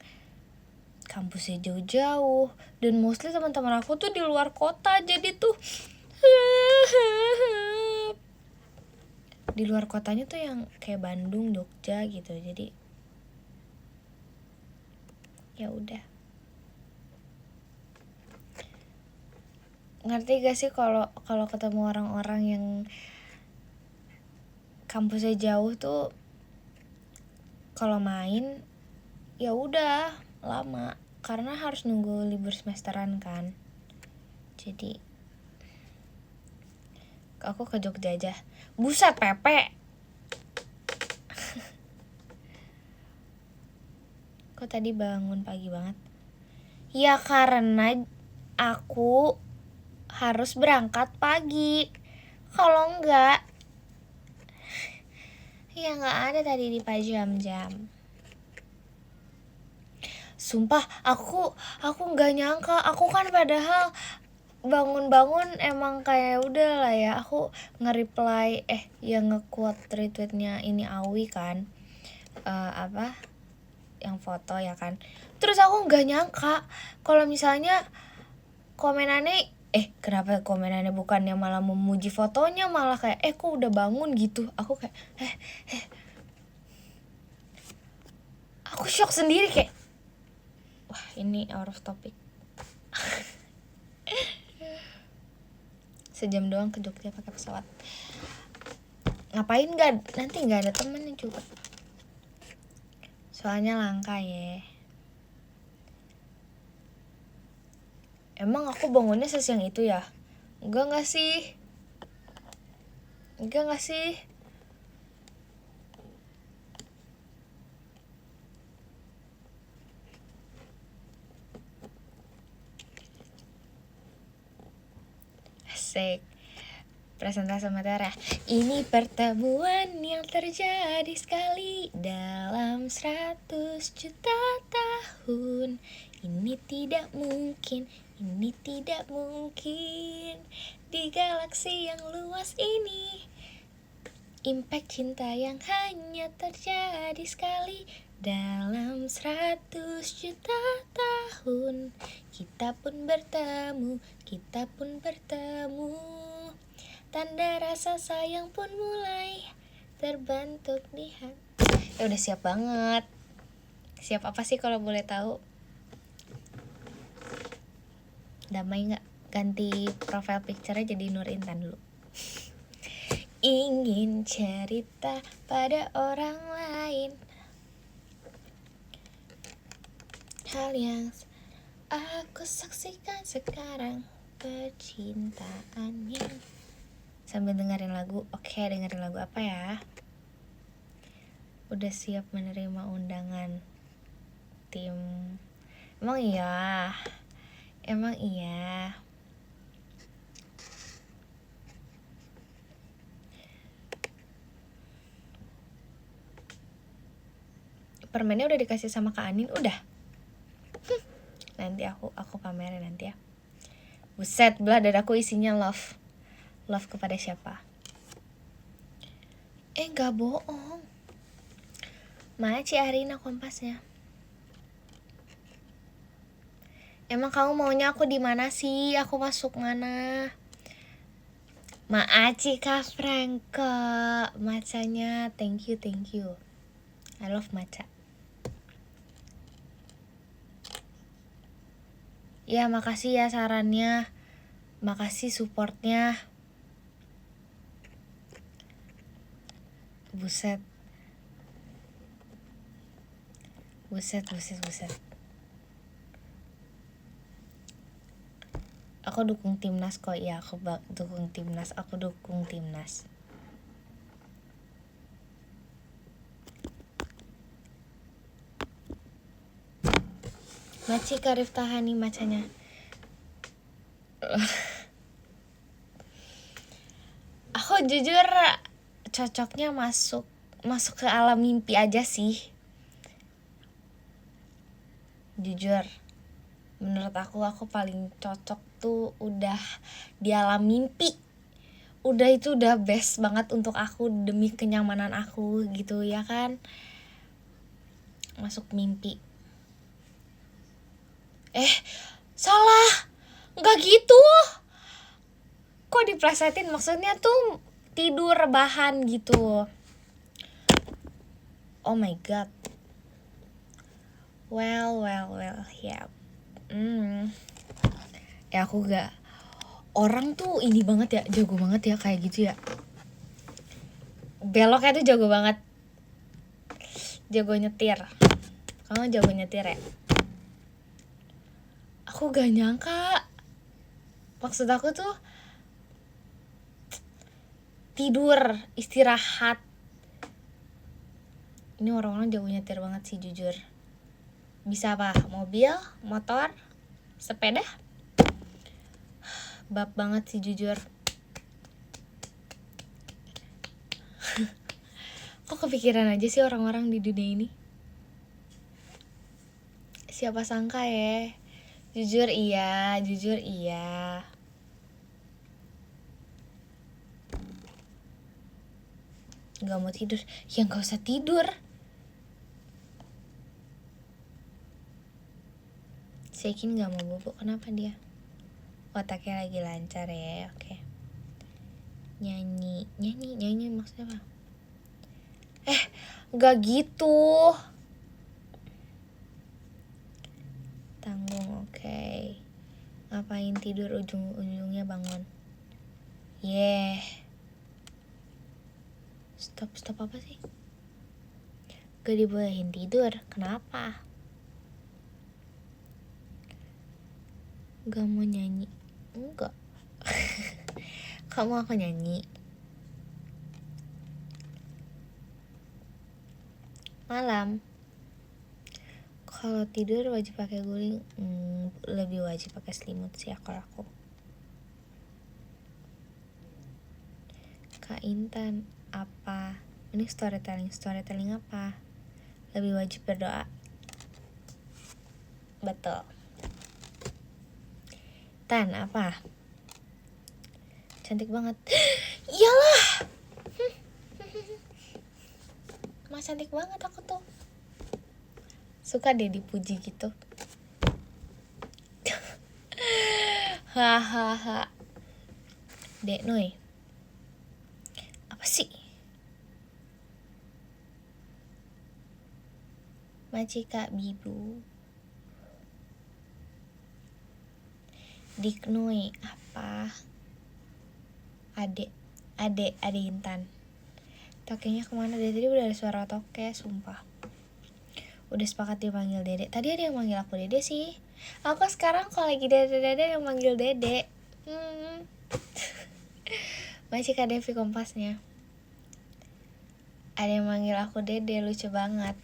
kampusnya jauh-jauh, dan mostly teman-teman aku tuh di luar kota. Jadi tuh di luar kotanya tuh yang kayak Bandung, Jogja gitu. Jadi ya udah. Ngerti gak sih kalau ketemu orang-orang yang kampusnya jauh tuh, kalau main ya udah lama karena harus nunggu libur semesteran kan. Jadi aku ke Jogja aja. Buset, Pepe. Kok tadi bangun pagi banget? Ya karena aku harus berangkat pagi. Kalau enggak, ya nggak ada tadi di jam-jam. Sumpah, aku nggak nyangka. Aku kan padahal bangun-bangun emang kayak udah lah ya, aku nge-reply yang nge-quote retweetnya ini Awi kan, yang foto ya kan. Terus aku nggak nyangka kalau misalnya komenannya kenapa komenannya bukannya malah memuji fotonya, malah kayak kok udah bangun gitu. Aku kayak aku shock sendiri, kayak wah ini out of topic. Sejam doang ke Jogja pakai pesawat. Ngapain? Nanti nggak ada temennya juga. Soalnya langka ya. Emang aku bangunnya sesiang itu ya? Enggak sih. Asik. Presentasi materi. Ini pertemuan yang terjadi sekali dalam 100 juta tahun. Ini tidak mungkin di galaksi yang luas ini. Impact cinta yang hanya terjadi sekali dalam 100 juta tahun. Kita pun bertemu. Tanda rasa sayang pun mulai terbentuk di hati. Ya udah siap banget. Siap apa sih kalau boleh tahu? Damai gak? Ganti profile picture-nya jadi Nur Intan dulu. Ingin cerita pada orang lain hal yang aku saksikan sekarang, percintaannya. Sambil dengerin lagu. Oke, dengerin lagu apa ya? Udah siap menerima undangan tim. Emang iya. Permennya udah dikasih sama Kak Anin, udah. Nanti aku pamerin nanti ya. Buset, belah dadaku isinya love. Love kepada siapa? Gak bohong. Maci Arina kompasnya. Emang kamu maunya aku di mana sih? Aku masuk mana? Maaci Kak Franke, macanya thank you. I love maca. Ya makasih ya sarannya, makasih supportnya. Buset. Aku dukung timnas kok ya, aku dukung timnas. Maci Karif Tahani macanya. Aku jujur cocoknya masuk ke alam mimpi aja sih. Jujur, menurut aku paling cocok tuh udah di alam mimpi. Itu udah best banget untuk aku demi kenyamanan aku gitu ya kan. Masuk mimpi. Salah. Enggak gitu. Kok diplesetin, maksudnya tuh tidur rebahan gitu. Oh my god. Well, yeah. Ya aku gak, orang tuh ini banget ya, jago banget ya kayak gitu ya. Beloknya tuh jago banget. Jago nyetir. Kamu jago nyetir ya? Aku gak nyangka. Maksud aku tuh tidur, istirahat. Ini orang-orang jago nyetir banget sih jujur. Bisa apa? Mobil, motor, sepeda? Bab banget sih jujur. Kok kepikiran aja sih orang-orang di dunia ini? Siapa sangka ya? Jujur iya. Gak mau tidur? Ya gak usah tidur. Seikin gak mau bobo, kenapa dia? Otaknya lagi lancar ya, oke. Nyanyi maksudnya apa? Gak gitu. Tanggung, oke. Ngapain tidur ujung-ujungnya bangun? Stop apa sih? Gak dibolehin tidur, kenapa? Gak mau nyanyi? Enggak. Kamu aku nyanyi. Malam. Kalau tidur wajib pakai guling, lebih wajib pakai selimut sih kalau aku. Kak Intan, apa? Ini storytelling apa? Lebih wajib berdoa. Betul. Tan, apa? Cantik banget. Iyalah. Mas cantik banget aku tuh. Suka deh dipuji gitu. Hahaha. Dek Noy. Apa sih? Macika Bibu. Dik Noy, apa? Adek Intan. Tokenya kemana? Dari tadi udah ada suara toke, sumpah. Udah sepakat dipanggil Dede. Tadi ada yang manggil aku Dede sih. Aku sekarang kalau lagi Dede yang manggil Dede. Masih Kak Devi kompasnya. Ada yang manggil aku Dede, lucu banget.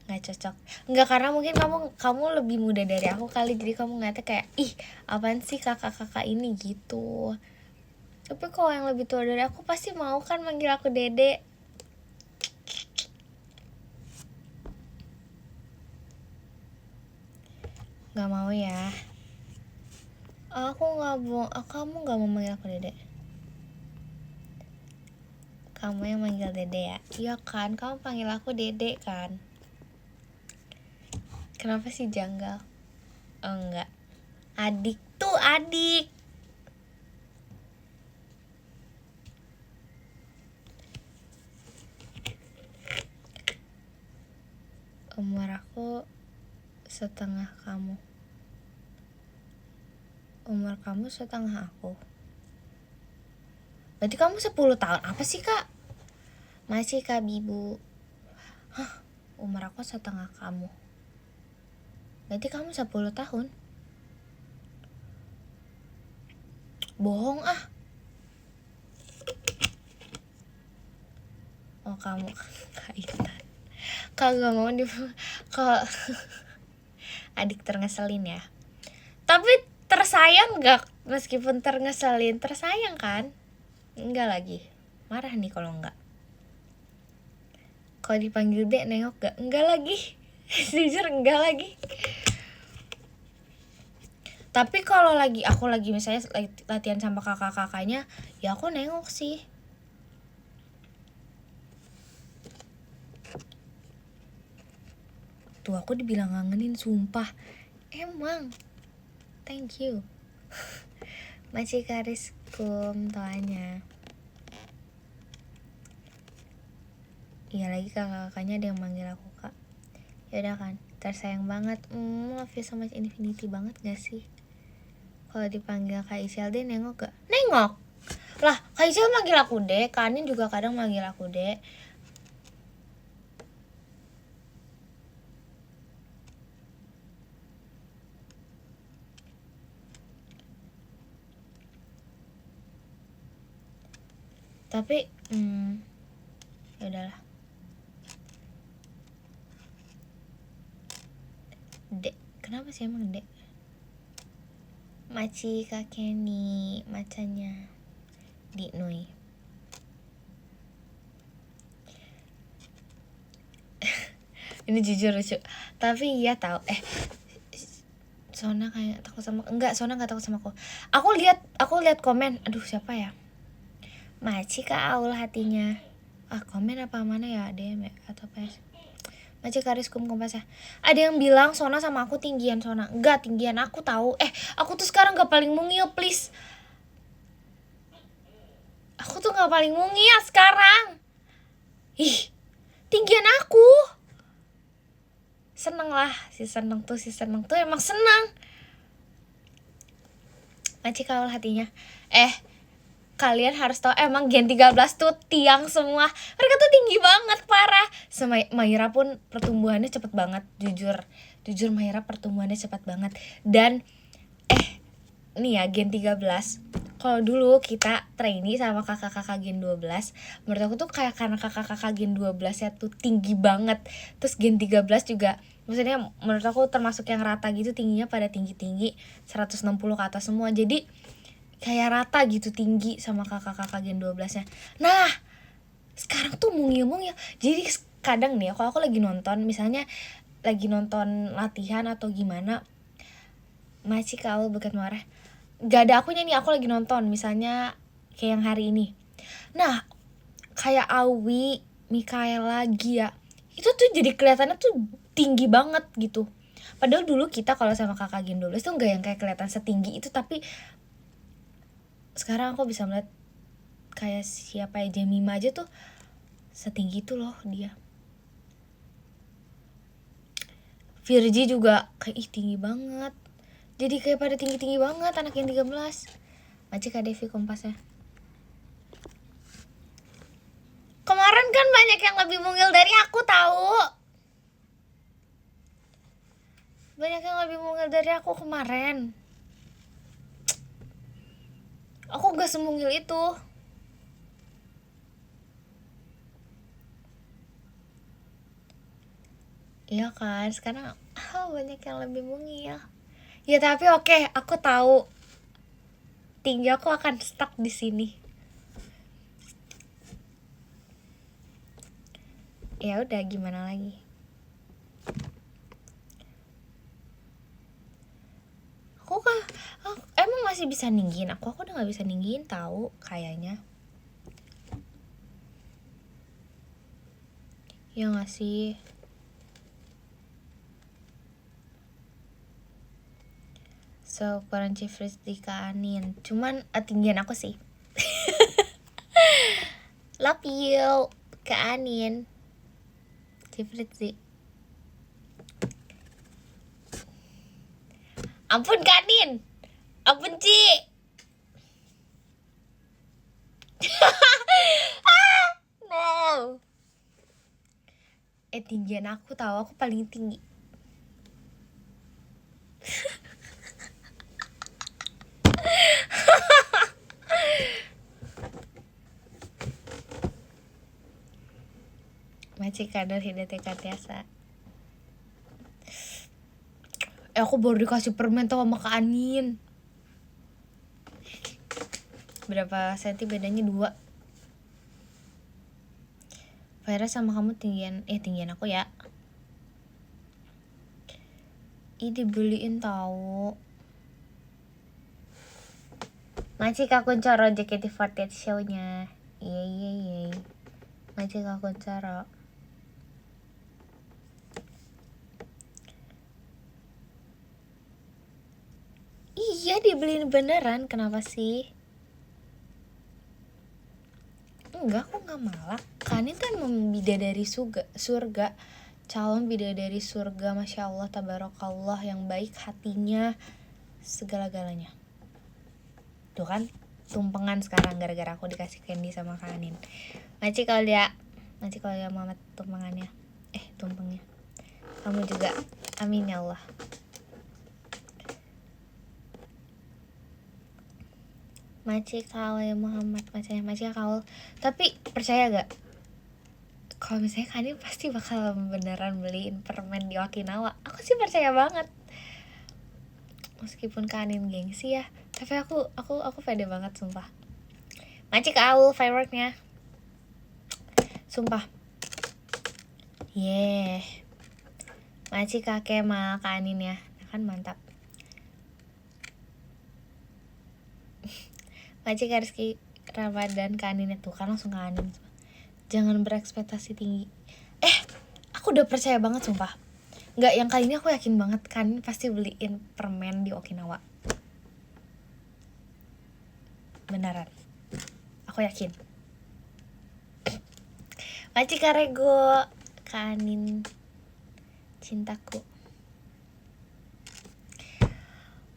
Nggak cocok. Nggak, karena mungkin kamu lebih muda dari aku kali, jadi kamu ngeliatnya kayak ih apaan sih kakak-kakak ini gitu. Tapi kalau yang lebih tua dari aku pasti mau kan manggil aku dede. Nggak mau ya. Kamu nggak mau manggil aku dede. Kamu yang manggil dede ya? Iya kan, kamu panggil aku dede kan? Kenapa sih janggal? Oh enggak. Adik tuh adik. Umur aku setengah kamu. Umur kamu setengah aku. Berarti kamu 10 tahun. Apa sih kak? Masih kak Bibu. Hah? Umur aku setengah kamu. Berarti kamu 10 tahun. Bohong ah. Oh kamu kaitan. Kagak mau di kalau adik terngeselin ya. Tapi tersayang gak? Meskipun terngeselin, tersayang kan? Enggak lagi. Marah nih kalau enggak. Kalau dipanggil dek nengok gak? Enggak lagi. Jujur enggak lagi. Tapi kalau aku lagi misalnya latihan sama kakak-kakaknya, ya aku nengok sih. Tuh aku dibilang ngangenin, sumpah. Emang. Thank you. Masih kariskum toanya. Iya lagi kakak-kakaknya ada yang manggil aku kak. Yaudah kan, tersayang banget. Love you so much infinity banget gak sih? Kalau dipanggil Kak Isyal deh nengok gak? Nengok. Lah, Kak Isyal manggil aku deh, Kanin juga kadang manggil aku deh. Tapi ya udahlah. Dek, kenapa sih emang dek? Maci Kak Kenny, macanya di Nui. Ini jujur lucu. Tapi iya tahu. Sona kayak takut sama Sona nggak takut sama aku. Aku lihat komen. Aduh siapa ya? Maci Kak Aul hatinya. Komen apa mana ya? DM ya atau apa ya? Maci Kariskum Kompas ya. Ada yang bilang Sona sama aku tinggian Sona. Enggak, tinggian aku tahu. Aku tuh sekarang gak paling mungil, please. Aku tuh gak paling mungil sekarang. Ih, tinggian aku. Seneng lah, si seneng tuh emang seneng. Maci Kaul hatinya. Kalian harus tahu emang Gen 13 tuh tiang semua. Mereka tuh tinggi banget, parah. Maira pun pertumbuhannya cepet banget, jujur Maira pertumbuhannya cepat banget. Dan nih ya Gen 13, kalau dulu kita trainee sama kakak-kakak Gen 12, menurut aku tuh kayak karena kakak-kakak Gen 12 ya tuh tinggi banget. Terus Gen 13 juga, maksudnya menurut aku termasuk yang rata gitu, tingginya pada tinggi-tinggi 160 ke atas semua. Jadi kayak rata gitu tinggi sama kakak-kakak Gen 12-nya. Nah, sekarang tuh mungil-mungil. Jadi kadang nih kalau aku lagi nonton, misalnya lagi nonton latihan atau gimana, masih kalau bukan marah, gak ada akunya nih, aku lagi nonton misalnya kayak yang hari ini. Nah, kayak Awi, Mikaela, Gia, itu tuh jadi kelihatannya tuh tinggi banget gitu. Padahal dulu kita kalau sama kakak Gen 12 tuh gak yang kayak kelihatan setinggi itu, tapi sekarang aku bisa melihat kayak siapa ya, Jemima aja tuh setinggi itu loh dia. Virgi juga kayak tinggi banget. Jadi kayak pada tinggi-tinggi banget anak yang 13. Maci Kak Devi Kompasnya. Kemarin kan banyak yang lebih mungil dari aku tahu. Banyak yang lebih mungil dari aku kemarin. Aku gak semungil itu. Iya kan, sekarang banyak yang lebih mungil. Ya tapi oke, aku tahu tinggi aku akan stuck di sini. Ya udah, gimana lagi? Aku emang masih bisa ninggiin aku udah nggak bisa ninggiin tahu kayaknya. Ya nggak sih? So ukuran Cifris di Kaanin, cuman tinggian aku sih. Lapil Kaanin Cifris sih. Ampun Kaanin, ampun Ci. No. Tinggian aku tahu, aku paling tinggi. Masih kadar hidupnya biasa. Aku baru dikasih permen tau sama Kak Anin. Berapa senti bedanya? 2. Vera sama kamu tinggian aku ya. Ih dibeliin tahu. Masih Kak Kuncoro JKT48 show-nya. Iya. Masih Kak Kuncoro. Iya dibeliin beneran, kenapa sih? Enggak, aku nggak malak. Kanin tuh emang bidadari surga, calon bidadari surga, masya Allah, tabarakallah, yang baik hatinya, segala-galanya. Tuh kan, tumpengan sekarang gara-gara aku dikasih candy sama Kanin. Maci kalau dia Muhammad tumpengannya, tumpengnya. Kamu juga, amin ya Allah. Maci kalau ya Muhammad, Maci kalau. Tapi percaya gak? Kalau misalnya Kanin pasti bakal beneran beliin permen di Okinawa. Aku sih percaya banget. Meskipun Kanin gengsi ya, tapi aku pede banget sumpah. Maci kalau fireworknya. Sumpah. Maci kakek sama Kanin ya. Kan mantap. Maci Rizky Ramadan Kanin itu kan langsung Kanin. Jangan berekspektasi tinggi. Aku udah percaya banget sumpah. Nggak, yang kali ini aku yakin banget Kanin pasti beliin permen di Okinawa. Beneran. Aku yakin. Maci Karego Kanin cintaku.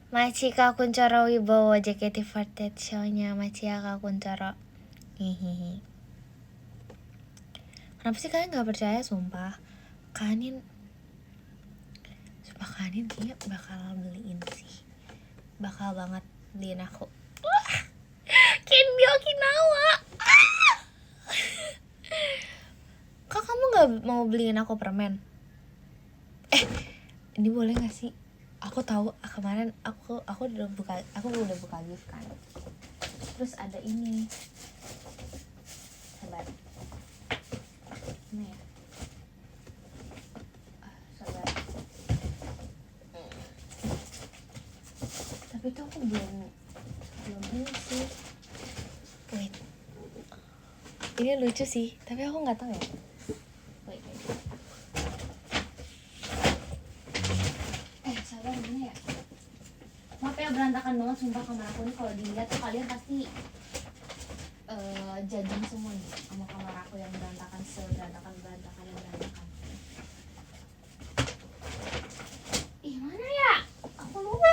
Maci Kak Kuncoro Wibowo JKT48 show-nya. Maci Kak Kuncoro. Hihihi. Kenapa sih kalian gak percaya sumpah? Kanin kayaknya bakal beliin sih. Bakal banget beliin aku. Candy Okinawa. Kak kamu gak mau beliin aku permen? Ini boleh gak sih? Aku tahu kemarin aku udah buka gift kan. Terus ada ini. Sabar. Ini ya. Sabar. Tapi itu aku belum ini sih. Wait. Ini lucu sih, tapi aku nggak tahu ya. Wait. Sabar gini ya. Maaf ya berantakan banget sumpah kamar aku ini, kalau dilihat tuh kalian pasti judging semua nih sama kamar aku yang berantakan yang berantakan. Ih mana ya? Aku lupa.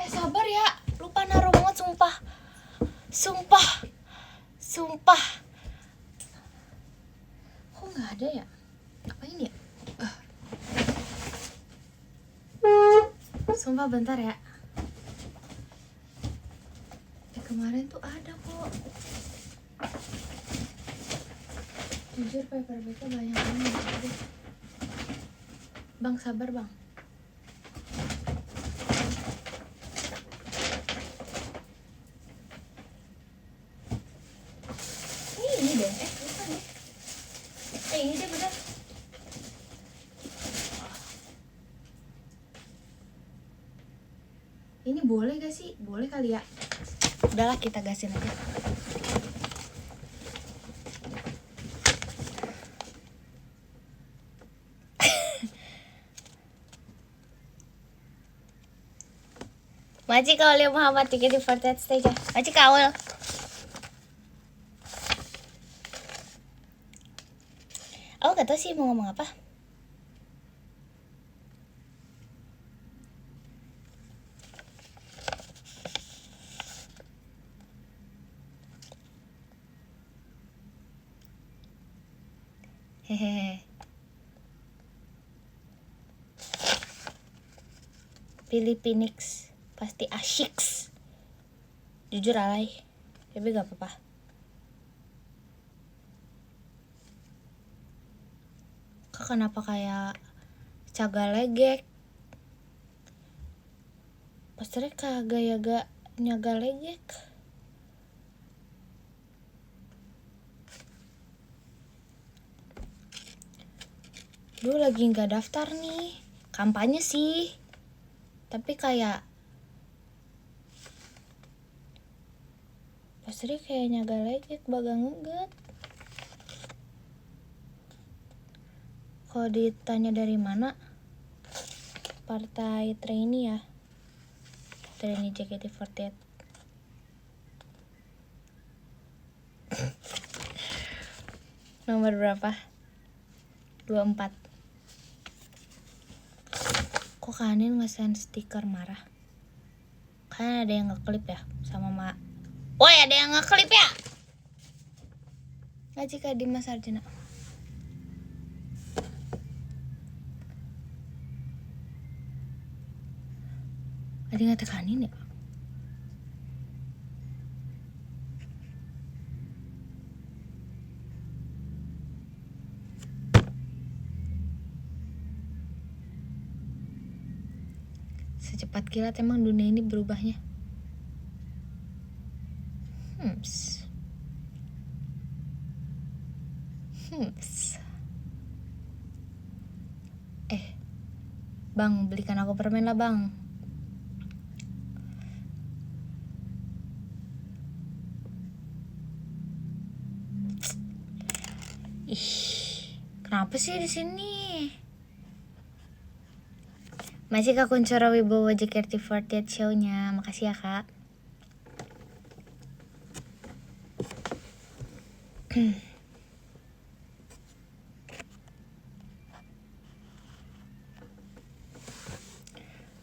Sabar ya, lupa naruh banget sumpah. Kok nggak ada ya? Apa ini ya? Sumpah bentar ya. Kemarin tuh ada kok. Jujur paper bagnya banyak banget. Bang sabar bang. Ini deh, bukan deh. Ini deh bener. Ini boleh gak sih? Boleh kali ya. Udahlah kita gasin aja. Maci kau lihat Muhammad tiket di Fortet stage. Maci kau. Aku gak tau sih mau ngomong apa. Hehehe. Pilih Phoenix pasti asyik. Jujur alay, tapi gak apa-apa. Kak kenapa kayak Cagalegek? Pastornya kagak Nyagalegek. Dulu lagi nggak daftar nih, kampanye sih, tapi kayak pastornya kayak Nyagalegek bagang ngeget. Kalau ditanya dari mana, partai trainee ya, trainee JKT48. Nomor berapa? 24. Kok Kanin nge-send stiker marah? Kan ada yang ngeklip ya sama Mak. Woi, ada yang ngeklip ya? Ngaji Kak Dimas Arjuna. Ada yang ngetekanin ya? Secepat kilat emang dunia ini berubahnya. Bang, belikan aku permen lah bang. Ih, kenapa sih di sini? Masih Kak Kuncoro Wibowo JKT48 show-nya. Makasih ya Kak.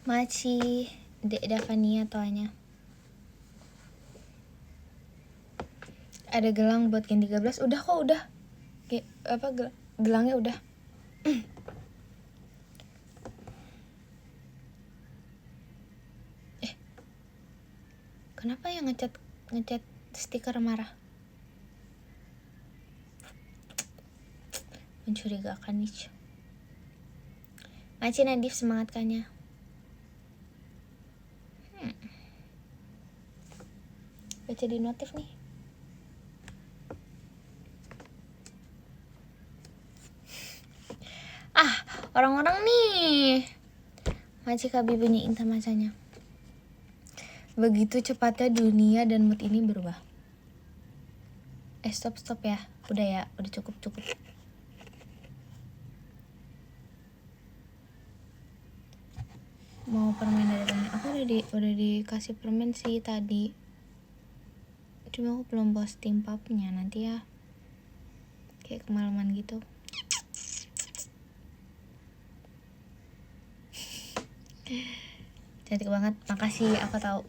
Maci Dek Davania toanya. Ada gelang buat Gen 13. Udah kok, udah. Gelangnya udah. Kenapa yang ngecat stiker marah? Mencurigakan nih. Maci Nadif semangat Kanya. Baca di notif nih. Orang-orang nih. Maci Kabibinya Inta masanya. Begitu cepatnya dunia dan mood ini berubah. Stop ya. Udah ya, udah cukup. Mau permen dari Tani. Aku udah dikasih permen sih tadi. Cuma aku belum bawa steam pup-nya, nanti ya. Kayak kemalaman gitu. Cantik banget, makasih. Aku tahu.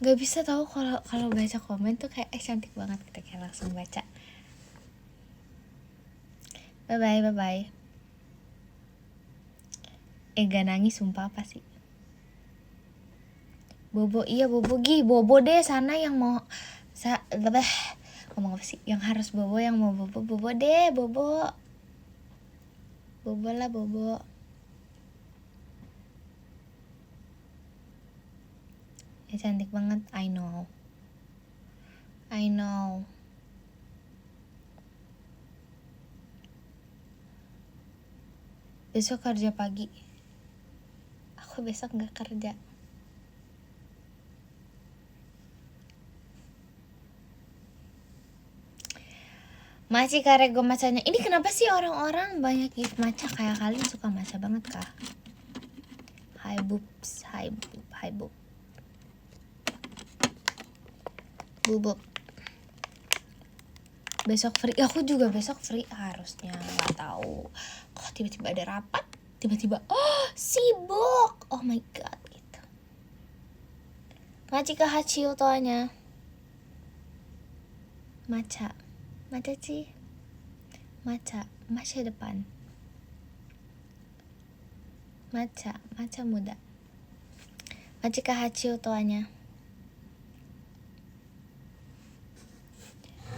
Nggak bisa tahu kalau baca komen tuh kayak cantik banget, kita kayak langsung baca. Bye. Gak nangis sumpah apa sih? Bobo, iya Bobo Gi, Bobo deh sana yang mau Ngomong apa sih? Yang harus bobo, yang mau bobo, bobo deh, bobo. Bobo lah, bobo. Ya cantik banget, I know. Besok kerja pagi. Aku besok gak kerja. Masih karego macanya. Ini kenapa sih orang-orang banyak gift matcha? Kayak kalian suka matcha banget kah? Hai boobs, hai boob. Bubuk. Besok free. Aku juga besok free harusnya. Nggak tahu. Kok tiba-tiba ada rapat? Tiba-tiba sibuk. Oh my god gitu. Ngachika hachiu toanya. Matcha sih. Matcha depan. Matcha muda. Ngachika hachiu toanya.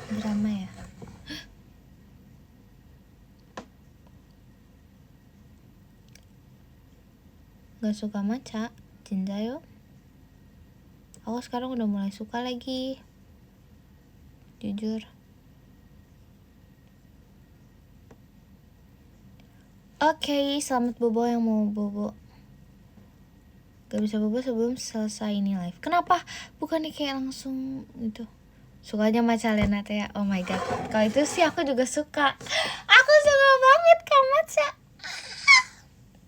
Drama ya. Gak suka matcha, Jinzayo. Aku sekarang udah mulai suka lagi. Jujur. Oke, selamat bobo yang mau bobo. Gak bisa bobo sebelum selesai ini live. Kenapa? Bukannya kayak langsung gitu. Sukanya matcha Lenata ya. Oh my god. Kalau itu sih aku juga suka. Aku suka banget kan matcha.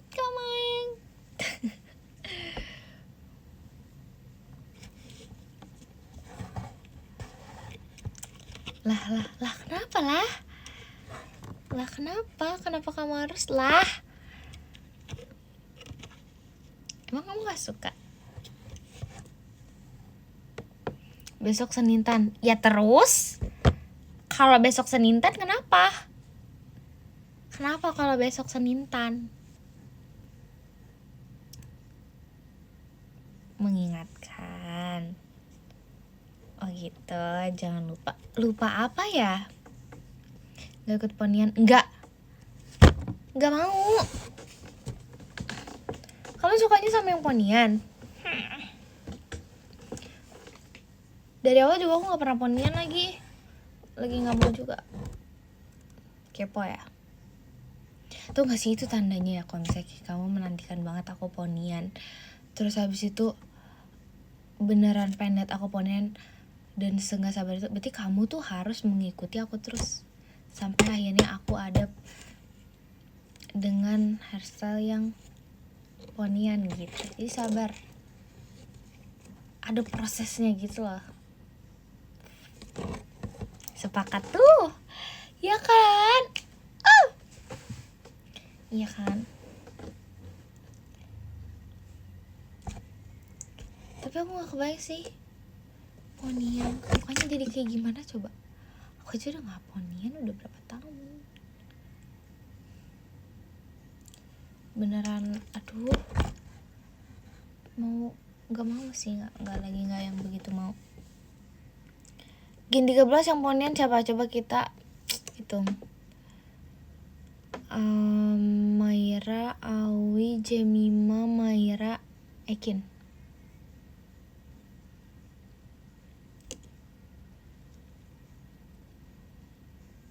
Kamaeng. Lah kenapa lah? Lah kenapa kamu harus lah? Emang kamu gak suka? Besok Senintan. Ya terus? Kalau besok Senintan kenapa? Kenapa kalau besok Senintan? Mengingatkan. Oh gitu, jangan lupa. Lupa apa ya? Gak ikut ponian? Enggak mau. Kamu sukanya sama yang ponian? Dari awal juga aku gak pernah ponian lagi gak mau juga. Kepo ya. Tuh gak sih itu tandanya ya, kalau misalnya kamu menantikan banget aku ponian, terus habis itu beneran pengen liat aku ponian dan setengah sabar itu, berarti kamu tuh harus mengikuti aku terus sampai akhirnya aku ada dengan hairstyle yang ponian gitu. Jadi sabar, ada prosesnya gitu loh. Sepakat tuh, ya kan? Iya kan? Tapi aku gak kebayang sih ponian mukanya jadi kayak gimana coba. Aku aja udah gak ponian udah berapa tahun. Beneran aduh, gak mau sih, gak yang begitu mau. Gen 13 yang ponian siapa? Coba kita hitung. Maira, Awi, Jemima, Maira, Ekin.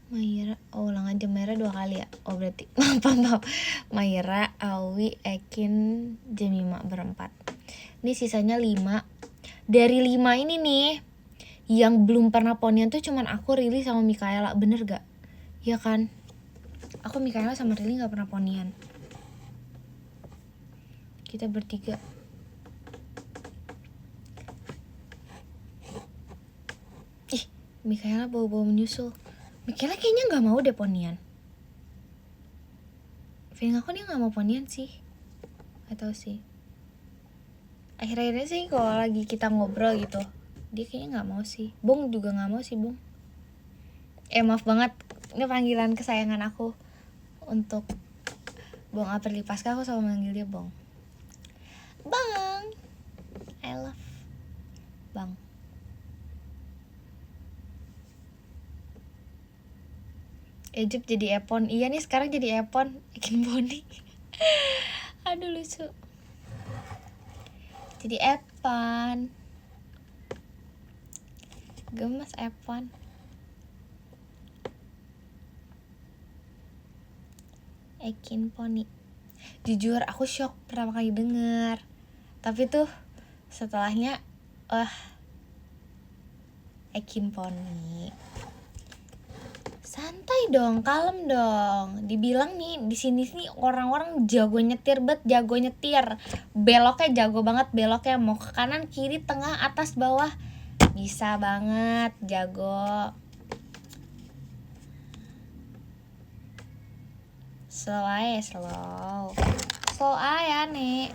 Maira, ulang aja Maira 2 kali ya. Oh berarti maaf. Maira, Awi, Ekin, Jemima berempat. Ini sisanya 5. Dari 5 ini nih, yang belum pernah ponian tuh cuman aku, Rili, sama Mikaela. Bener gak? Ya kan? Aku, Mikaela, sama Rili gak pernah ponian. Kita bertiga. Ih, Mikaela bawa menyusul. Mikaela kayaknya gak mau deh ponian. Feeling aku dia gak mau ponian sih. Atau sih akhir-akhirnya sih kalau lagi kita ngobrol gitu, dia kayaknya gak mau sih. Bong juga gak mau sih, Bong. Maaf banget, ini panggilan kesayangan aku untuk Bong Aprili Pasca. Aku selalu manggil dia Bong. Bang, I love Bang. Egypt jadi Epon. Iya nih sekarang jadi Epon. Bikin Pony. Aduh lucu. Jadi Epon. Gemes Epon. Ekin Pony. Jujur aku shock pertama kali denger. Tapi tuh setelahnya Ekin Pony. Santai dong, kalem dong. Dibilang nih di sini nih orang-orang jago nyetir jago nyetir. Beloknya jago banget, beloknya mau ke kanan, kiri, tengah, atas, bawah. Bisa banget, jago. Slow aja, slow. Slow aja nih.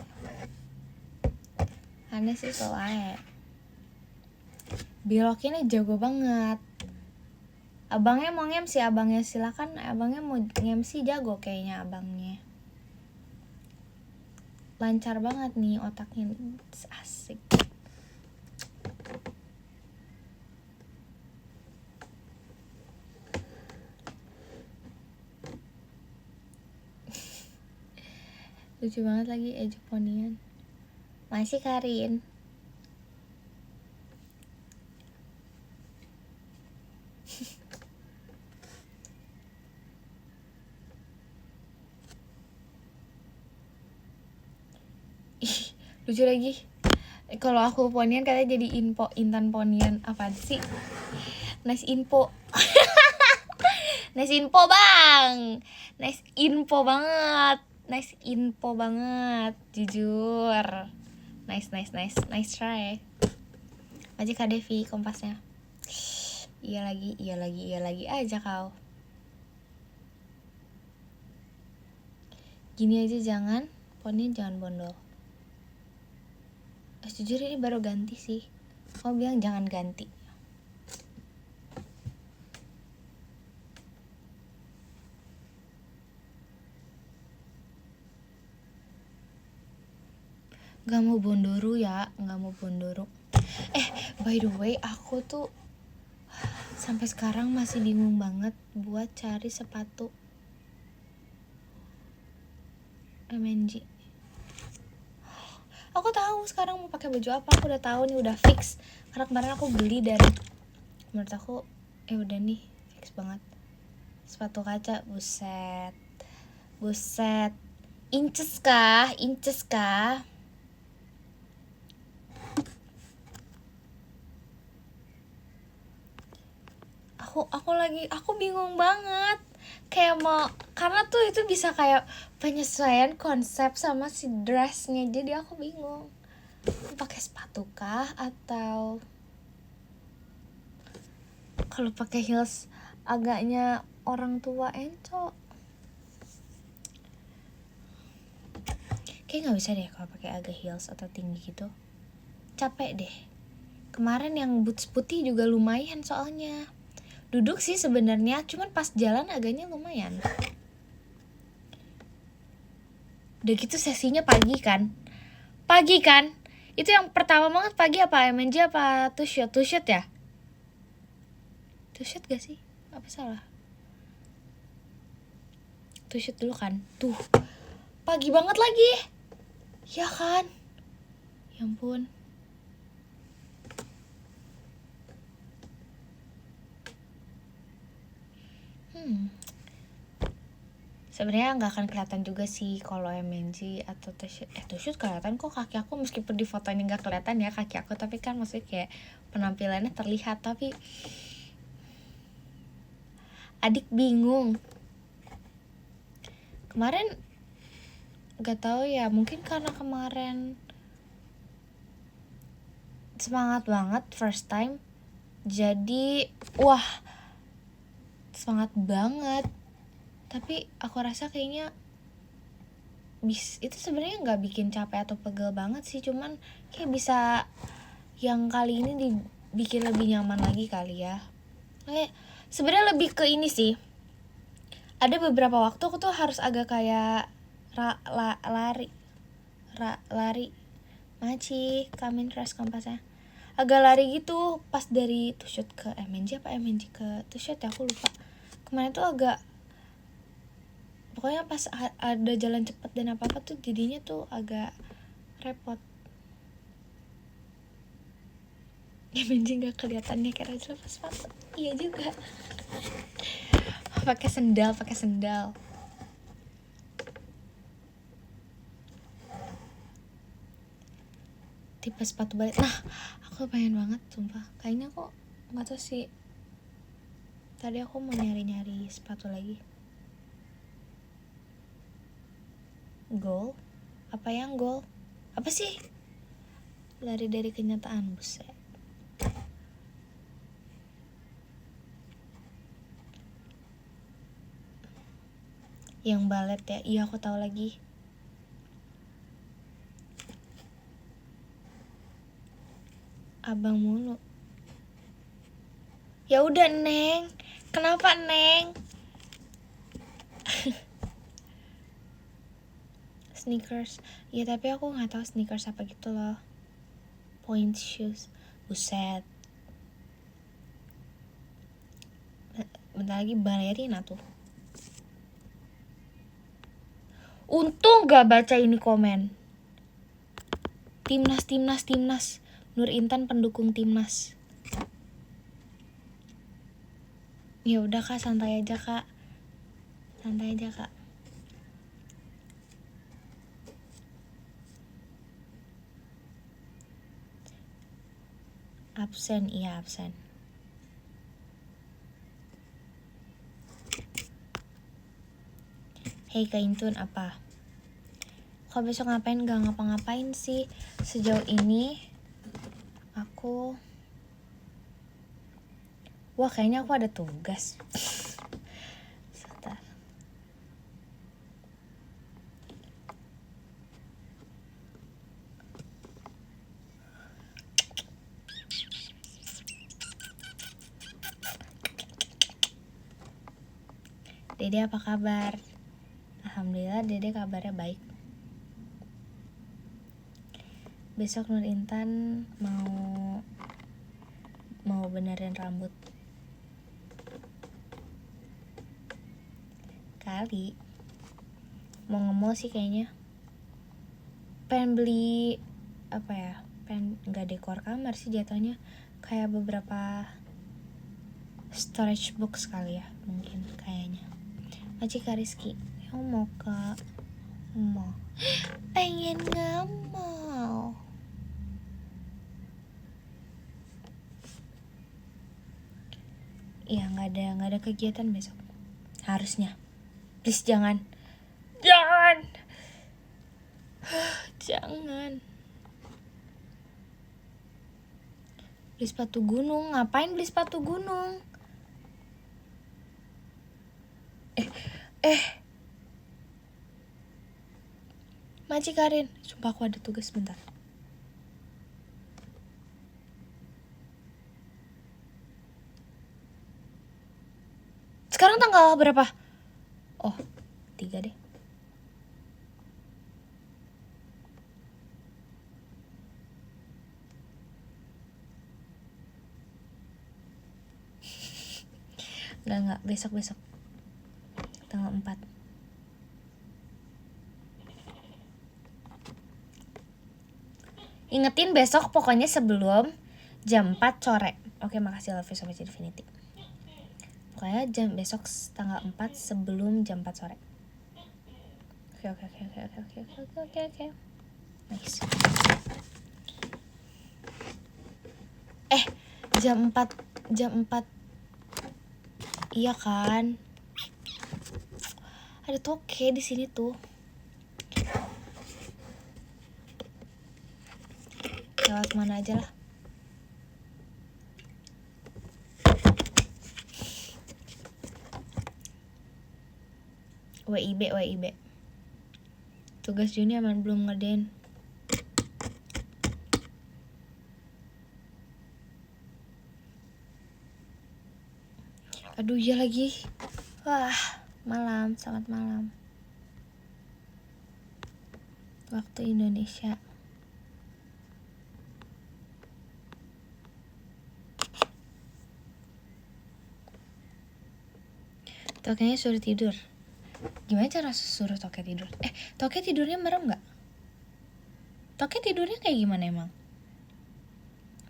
Aneh sih slow aja. Belokinnya jago banget. Abangnya mau nge-MC, abangnya silakan. Abangnya mau nge-MC jago kayaknya abangnya. Lancar banget nih otaknya, asik. Lucu banget lagi Ejeponian. Masih Karin. Ih, lucu lagi. Kalau aku ponian katanya jadi Intan Ponian. Apaan sih? Nice info. Nice info bang. Nice info banget. Nice info banget. Jujur. Nice try. Aja Kak Devi kompasnya. Iya lagi aja kau. Gini aja jangan. Ponian jangan bondol. Jujur ini baru ganti sih. Kau bilang jangan ganti. Gak mau Bondoru ya, gak mau Bondoru. By the way, aku tuh sampai sekarang masih bingung banget buat cari sepatu MNG. Aku tahu sekarang mau pakai baju apa, aku udah tahu nih, udah fix. Karena kemarin aku beli dan menurut aku udah nih fix banget. Sepatu kaca, buset. Inches kah? Aku bingung banget. Kayak mau, karena tuh itu bisa kayak penyesuaian konsep sama si dressnya, jadi aku bingung pakai sepatu kah atau kalau pakai heels agaknya orang tua enco. Kayak nggak bisa deh kalau pakai agak heels atau tinggi gitu, capek deh. Kemarin yang boots putih juga lumayan soalnya. Duduk sih sebenarnya, cuman pas jalan agaknya lumayan. Udah gitu sesinya pagi kan? Itu yang pertama banget pagi apa MNJ apa two shot ya? Two shot gak sih? Apa salah? Two shot dulu kan? Tuh, pagi banget lagi. Ya kan? Ya ampun. Sebenarnya nggak akan kelihatan juga sih kalau MNG atau T-shirt kelihatan kok kaki aku, meskipun di foto ini nggak kelihatan ya kaki aku, tapi kan maksudnya kayak penampilannya terlihat. Tapi adik bingung. Kemarin nggak tahu ya, mungkin karena kemarin semangat banget first time, jadi wah semangat banget. Tapi aku rasa kayaknya itu sebenarnya nggak bikin capek atau pegel banget sih, cuman kayak bisa yang kali ini dibikin lebih nyaman lagi kali ya. Kayak sebenarnya lebih ke ini sih, ada beberapa waktu aku tuh harus agak kayak lari maci kamin keras kompasnya, agak lari gitu pas dari two shot ke MNG apa MNG ke two shot ya, aku lupa. Kemarin tuh agak pokoknya pas ada jalan cepat dan apa-apa tuh jadinya tuh agak repot. Ya benci gak kelihatannya kayak Rajil lepas sepatu. Iya juga. pakai sendal. Tipe sepatu balet. Nah, aku pengen banget sumpah. Kayaknya kok nggak tahu sih. Tadi aku mau nyari sepatu lagi. Goal? Apa yang goal? Apa sih? Lari dari kenyataan, buset. Yang balet ya? Iya, aku tahu lagi. Abang mulu. Ya udah, Neng. Kenapa, Neng? Sneakers. Ya tapi aku nggak tahu sneakers apa gitu loh. Point shoes. Buset. Bentar lagi balerina tuh. Untung gak baca ini komen. Timnas. Nur Intan pendukung timnas. Ya udah Kak, santai aja Kak. Absen, iya absen. Hey Kak Intun, apa? Kok besok ngapain? Gak ngapa-ngapain sih. Sejauh ini aku... Wah, kayaknya aku ada tugas. Sebentar. Dede apa kabar? Alhamdulillah Dede kabarnya baik. Besok Nur Intan mau benerin rambut. Kali mau nge-mall sih kayaknya. Pengen beli apa ya? Pengen nggak dekor kamar sih jatuhnya, kayak beberapa storage box kali ya, mungkin kayaknya. Kak Rizky, yang mau ke mall. Pengen nge-mall. Iya, nggak ada kegiatan besok. Harusnya. Please jangan. Jangan. Beli sepatu gunung. Ngapain beli sepatu gunung? Maci Karin, sumpah aku ada tugas bentar. Sekarang tanggal berapa? Oh, 3 deh. Enggak, besok tanggal 4. Ingetin besok pokoknya sebelum jam 4 sore. Oke, makasih Love Sobat Infinity. Pokoknya besok tanggal 4 sebelum jam 4 sore. Oke. Nice. Jam 4. Iya kan? Ada toke di sini tuh. Lewat mana aja lah. WIB. Tugas Juni aman belum ngerjain. Aduh iya lagi. Wah, selamat malam. Waktu Indonesia. Tuh kayaknya suruh tidur. Gimana cara suruh Toke tidur? Toke tidurnya merem gak? Toke tidurnya kayak gimana emang?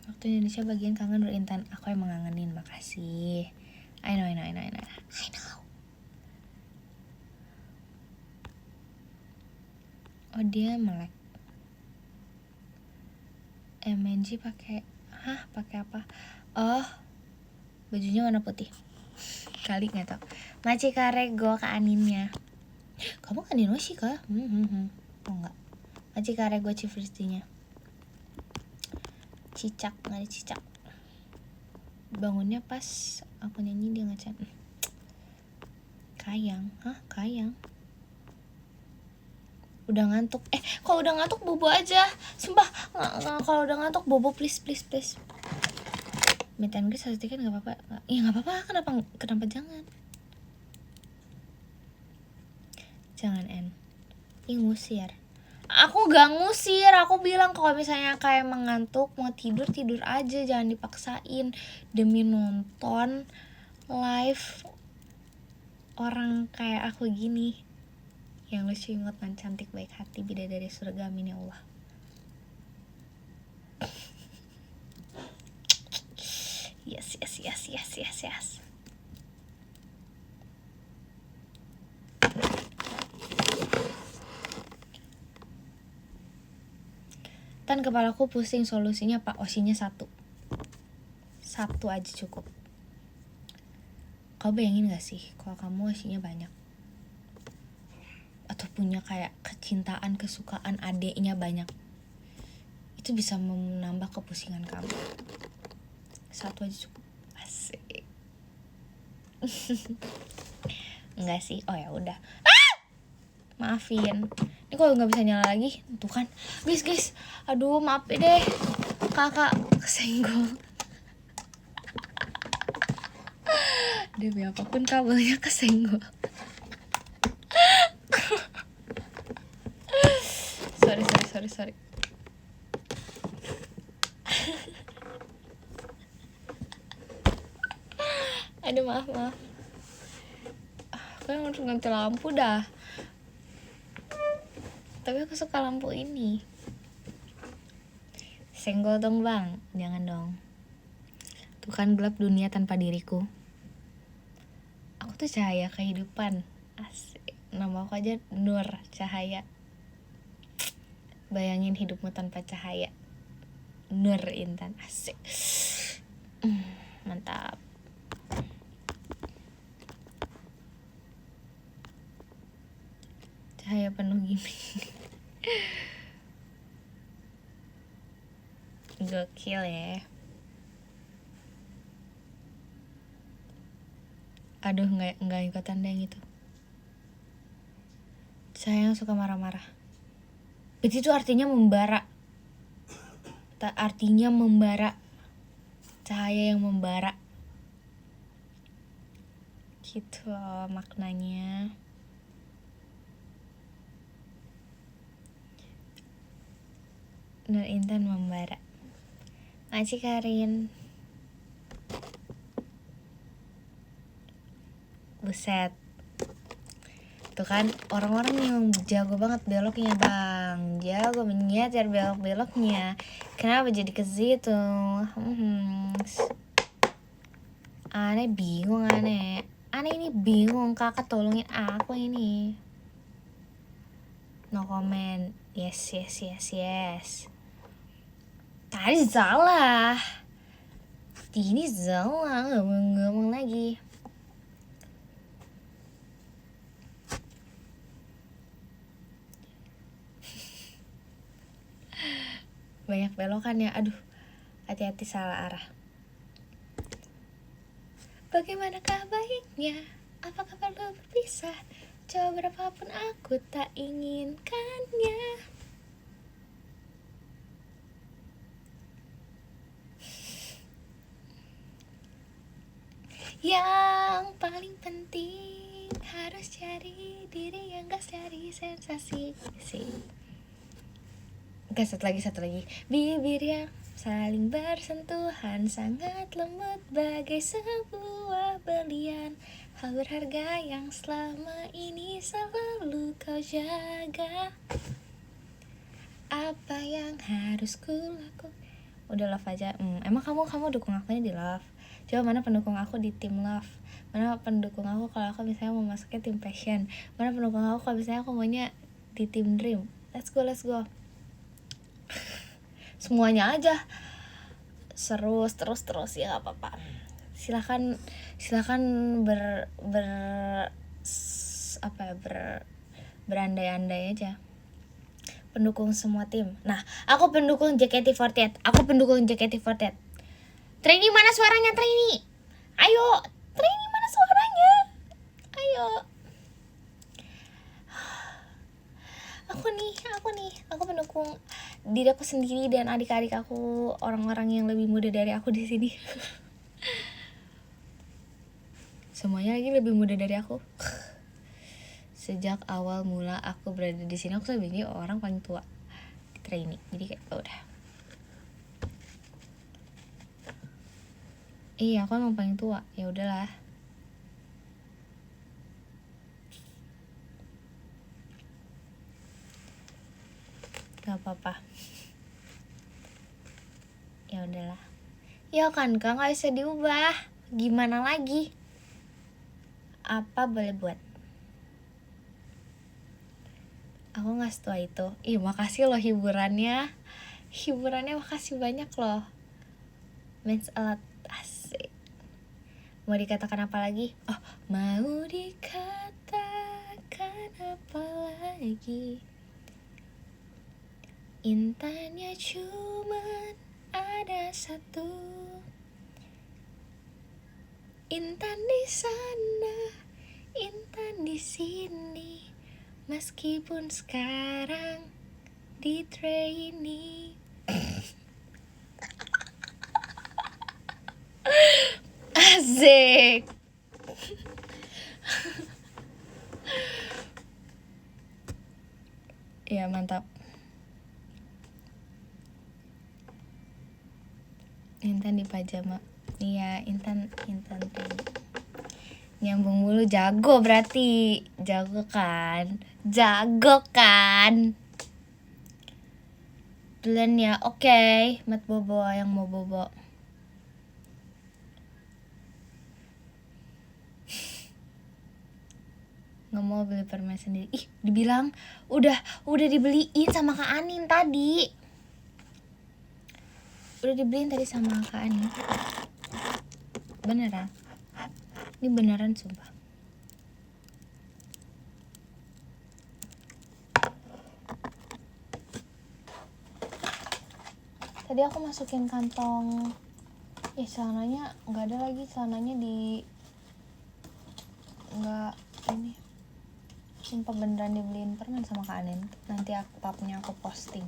Waktu Indonesia bagian kangen berintan. Aku emang ngangenin, makasih. I know. Oh dia melek. MNG pakai apa? Oh, bajunya warna putih. Kali nggak tau. Maci karego ke aninnya. Kamu kan Inoshi kah? Oh enggak. Maci karego cifristinya. Cicak, nggak ada cicak. Bangunnya pas aku nyanyi dia ngechat. Kayang. Udah ngantuk. Kalau udah ngantuk bobo aja. Sumpah, kalau udah ngantuk bobo please. Meet and greet 1 tiket nggak apa-apa. Ya nggak apa-apa. Kenapa jangan? Jangan ngusir. Aku gak ngusir. Aku bilang kalau misalnya kayak mengantuk mau tidur aja, jangan dipaksain demi nonton live orang kayak aku gini yang lucu, imut, dan cantik, baik hati, bidadari surga, amin ya Allah. Yes. Tan kepalaku pusing, solusinya Pak Osinya 1 aja cukup. Kau bayangin gak sih kalau kamu Osinya banyak, atau punya kayak kecintaan, kesukaan adeknya banyak, itu bisa menambah kepusingan kamu. 1 aja cukup. Asik. Enggak sih. Oh ya udah. Maafin. Ini kalau nggak bisa nyala lagi, tuh kan, guys. Aduh, maaf deh, kakak kesenggol. Demi apapun kabelnya kesenggol. Sorry. Aduh, maaf. Aku yang harus ganti lampu dah. Tapi aku suka lampu ini. Senggol dong bang, jangan dong. Tuh kan gelap dunia tanpa diriku. Aku tuh cahaya kehidupan. Asik. Nama aku aja Nur, cahaya. Bayangin hidupmu tanpa cahaya. Nur Intan, asik. Mantap. Cahaya penuh gimmick. Gokil ya. Aduh, nggak ikutan deh yang itu. Saya yang suka marah-marah. Berarti itu artinya membara. Artinya membara. Cahaya yang membara. Gitu loh maknanya. Nur Intan membara. Makasih Karin. Buset. Tuh kan orang-orang yang jago banget beloknya bang. Jago menyetir belok-beloknya. Kenapa jadi ke situ? Aneh bingung. Aneh ini bingung. Kakak tolongin aku ini. No comment. Yes. Tadi salah. Ini salah. Ngomong lagi. Banyak belokannya. Aduh. Hati-hati salah arah. Bagaimanakah baiknya? Apakah perlu berpisah? Coba berapapun aku tak inginkannya. Yang paling penting harus cari diri yang gak cari sensasi. Satu lagi. Bibir yang saling bersentuhan sangat lembut bagai sebuah belian. hal berharga yang selama ini selalu kau jaga. Apa yang harus ku lakukan? Udah love aja. Emang kamu dukung akunya di love? Coba mana pendukung aku di tim love? Mana pendukung aku kalau aku misalnya mau masuknya tim passion? Mana pendukung aku kalau misalnya aku maunya di tim dream? Let's go. Semuanya aja. Terus ya gak apa-apa. Silakan berandai-andai aja. Pendukung semua tim. Nah, aku pendukung JKT48. Trainee mana suaranya, Trainee? Ayo, Trainee mana suaranya? Ayo. Aku pendukung diri aku sendiri dan adik-adik aku, orang-orang yang lebih muda dari aku di sini. Semuanya lagi lebih muda dari aku. Sejak awal mula aku berada di sini, aku selalu jadi orang paling tua di trainee. Jadi kayak udah. Iya, aku emang paling tua. Ya udahlah. Gak apa-apa. Ya udahlah. Ya kan, Kak, nggak bisa diubah. Gimana lagi? Apa boleh buat? Aku nggak setua itu. Makasih loh hiburannya. Makasih banyak loh. Means a lot. Asik. Mau dikatakan apa lagi? Mau dikatakan apa lagi? Intannya cuman ada satu. Intan di sana, Intan di sini. Meskipun sekarang di trainee. Asik. Ya mantap. Intan di pajama. Iya, Intan tuh nyambung mulu. Jago berarti. Jago kan. Duluan ya. Oke. Mat bobo yang mau bobo. Nggak mau beli permen sendiri. Dibilang udah dibeliin sama Kak Anin tadi. Udah dibeliin tadi sama Kak Anin. Beneran. Ini beneran sumpah. Tadi aku masukin kantong. Celananya nggak ada lagi. Celananya nggak ini. Sumpah beneran dibeliin permen sama Kak Anin. Nanti papnya aku posting.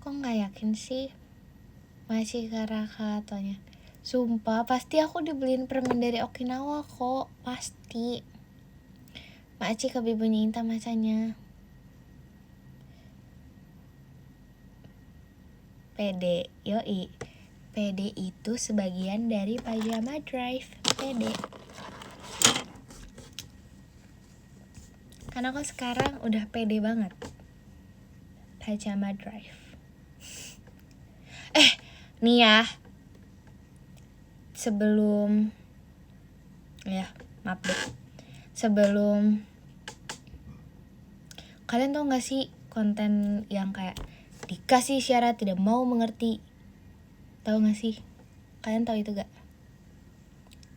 Kok nggak yakin sih? Masih katanya. Sumpah pasti aku dibeliin permen dari Okinawa kok. Pasti. Makci kebibunya Intan macanya. PD, yoi. PD itu sebagian dari pajama drive. PD. Karena aku sekarang udah pede banget. Pajama drive. Nih ya. Sebelum kalian tau gak sih konten yang kayak dikasih syarat tidak mau mengerti? Tahu gak sih? Kalian tahu itu gak?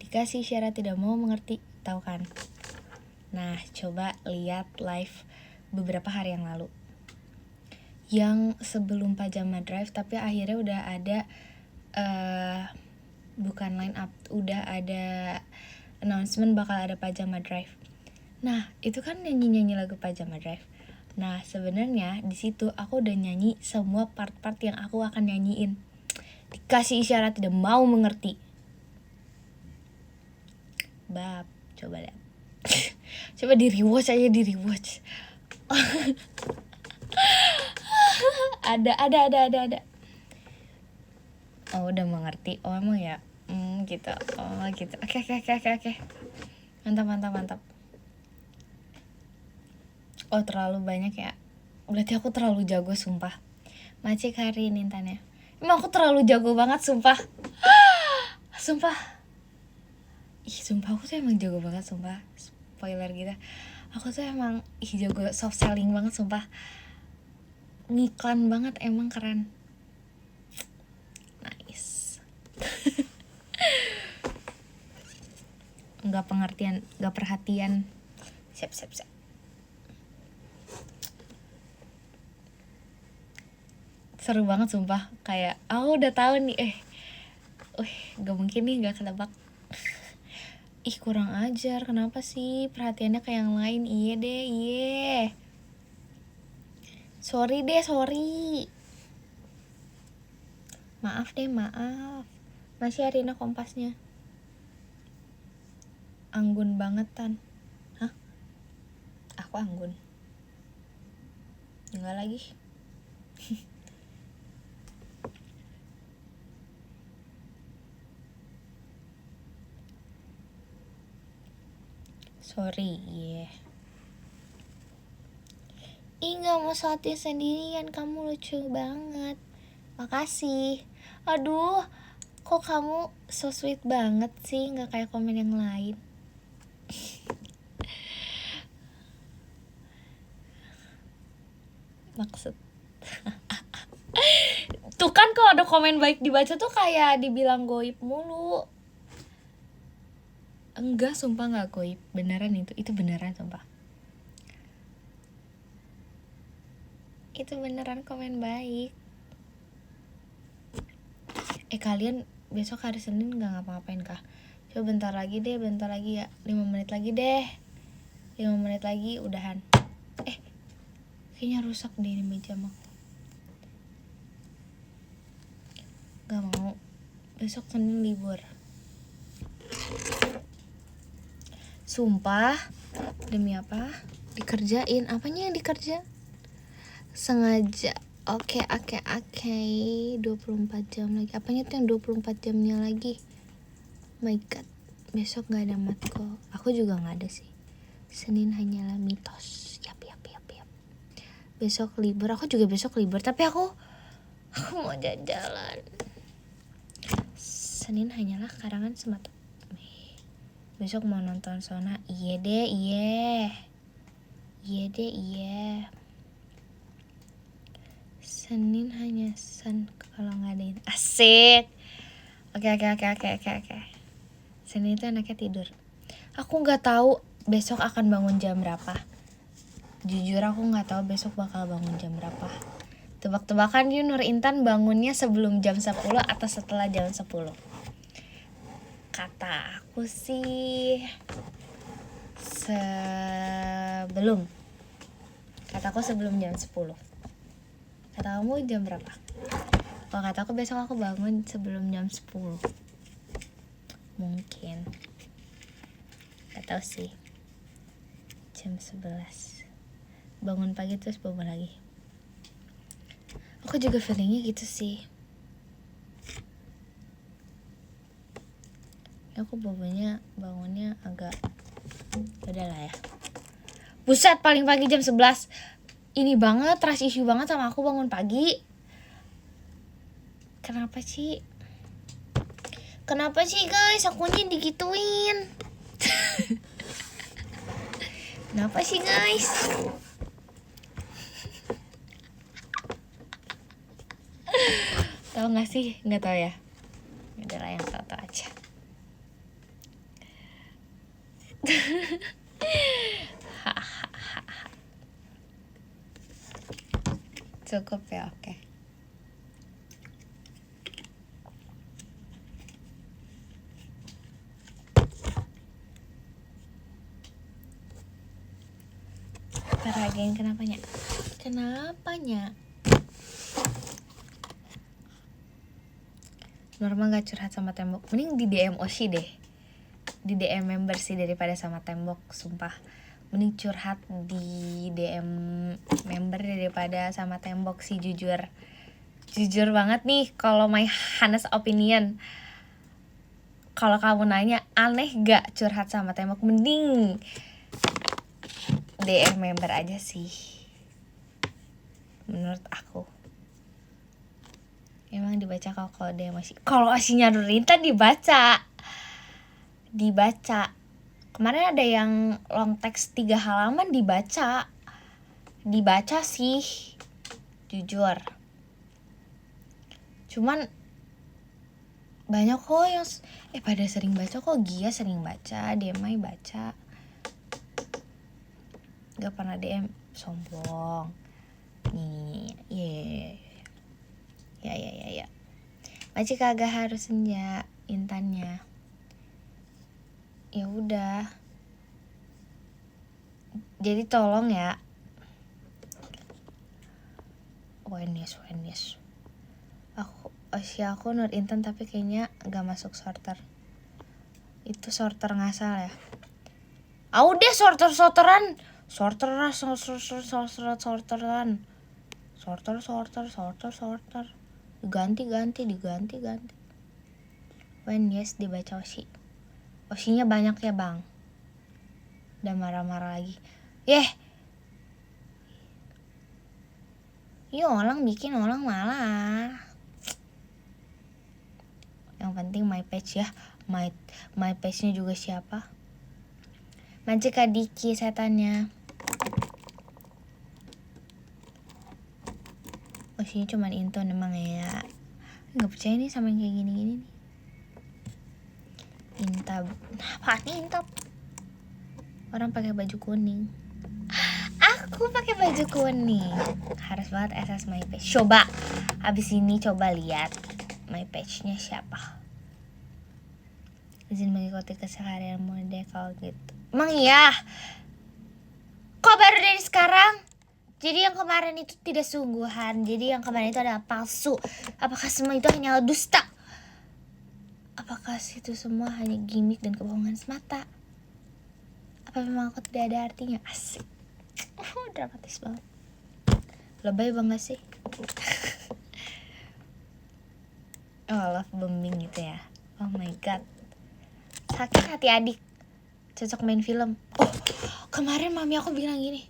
Dikasih syarat tidak mau mengerti, tahu kan? Nah, coba lihat live beberapa hari yang lalu. Yang sebelum pajama drive tapi akhirnya udah ada bukan line up, udah ada announcement bakal ada pajama drive. Nah, itu kan nyanyi lagu pajama drive. Nah, sebenarnya di situ aku udah nyanyi semua part-part yang aku akan nyanyiin. Dikasih isyarat tidak mau mengerti. Bab, coba lihat. Coba di rewatch aja, Ada. Oh udah mengerti. Oh emang ya. Gitu. Oh gitu. Oke. Mantap. Oh terlalu banyak ya. Berarti aku terlalu jago sumpah. Macik hari ini Intannya. Emang aku terlalu jago banget sumpah. Sumpah aku tuh emang jago banget sumpah. Spoiler gitu. Aku tuh emang jago soft selling banget sumpah. Ngiklan banget, emang keren. Nice. Nggak pengertian, nggak perhatian. Siap. Seru banget sumpah. Kayak aku udah tahu nih. Gak mungkin nih gak ketebak. Kurang ajar. Kenapa sih perhatiannya kayak yang lain? Iya. Sorry. Maaf. Masih Arina Kompasnya. Anggun banget Tan. Hah? Aku anggun? Enggak lagi. Sorry, yeah. Gak mau salting sendirian, kamu lucu banget. Makasih. Aduh, kok kamu so sweet banget sih, gak kayak komen yang lain. Maksud tuh kan kalau ada komen baik dibaca tuh kayak dibilang goib mulu. Enggak, sumpah gak goib. Beneran itu beneran sumpah. Itu beneran komen baik. Kalian besok hari Senin gak ngapa-ngapain kah? Coba bentar lagi ya. 5 menit lagi deh. 5 menit lagi udahan. Kayaknya rusak deh di meja aku. Gak mau. Besok Senin libur. Sumpah. Demi apa? Dikerjain. Apanya yang dikerja? Sengaja. Oke. 24 jam lagi. Apanya tuh yang 24 jamnya lagi? My god. Besok gak ada matkul. Aku juga gak ada sih. Senin hanyalah mitos. Yap. Besok libur. Aku juga besok libur. Tapi aku mau jalan-jalan. Senin hanyalah karangan semata. Besok mau nonton Sona. Iya deh. Senin hanya kalau ngadain. Asik. Oke. Senin itu anaknya tidur. Aku nggak tahu besok akan bangun jam berapa. Jujur aku nggak tahu besok bakal bangun jam berapa. Tebak-tebakan Nur Intan bangunnya sebelum jam 10 atau setelah jam 10? Kata aku sih sebelum. Kataku sebelum jam 10. Kata kamu jam berapa? Kalau kata aku besok aku bangun sebelum jam 10. Mungkin. Gak tau sih. Jam 11. Bangun pagi terus bobo lagi. Aku juga feelingnya gitu sih. Aku bangunnya agak udahlah ya. Buset, paling pagi jam 11. Ini banget, trust issue banget sama aku bangun pagi. Kenapa sih guys, akunya digituin? Kenapa sih guys? Tahu nggak sih? Nggak tahu ya. Udahlah yang tahu aja. Cukup ya, oke. Peragain kenapanya? Normal gak curhat sama tembok. Mending di DM Oshi deh. Di DM member sih daripada sama tembok, sumpah. mending curhat di DM member daripada sama tembok sih, jujur banget nih. Kalau my honest opinion, kalau kamu nanya aneh gak curhat sama tembok, mending DM member aja sih menurut aku. Emang dibaca kalau DM masih, kalau asinya Nurintan dibaca. Kemarin ada yang long text 3 halaman dibaca sih, jujur. Cuman banyak kok yang pada sering baca kok. Gia sering baca, Demai baca. Gak pernah DM, sombong. Nih, ya. Masih kagak harus senja intannya. Ya udah. Jadi tolong ya. Wenis. Aku Nur Intan tapi kayaknya gak masuk sorter. Itu sorter ngasal ya. Udah sorteran. Sorter. Diganti. Wenis dibaca Oshi. Oshinya banyak ya bang. Udah marah-marah lagi. Orang bikin orang malah. Yang penting my page ya. My page-nya juga siapa? Mancika Diki setannya. Oshinya cuman Inton emang ya. Gak percaya nih sama yang kayak gini-gini nih. Intab. Apaan Intab? Orang pakai baju kuning. Aku pakai baju kuning. Harus banget SS my page. Coba abis ini coba lihat my page-nya siapa. Izin mengikuti keseharianmu deh kalau gitu. Emang iya? Kok baru dari sekarang? Jadi yang kemarin itu tidak sungguhan. Jadi yang kemarin itu adalah palsu. Apakah semua itu hanya dusta? Apakah itu semua hanya gimmick dan kebohongan semata? Apa memang aku tidak ada artinya? Asik. Dramatis banget. Lebay banget sih. Love bombing gitu ya. Oh my god. Sakit hati adik. Cocok main film. Kemarin mami aku bilang gini,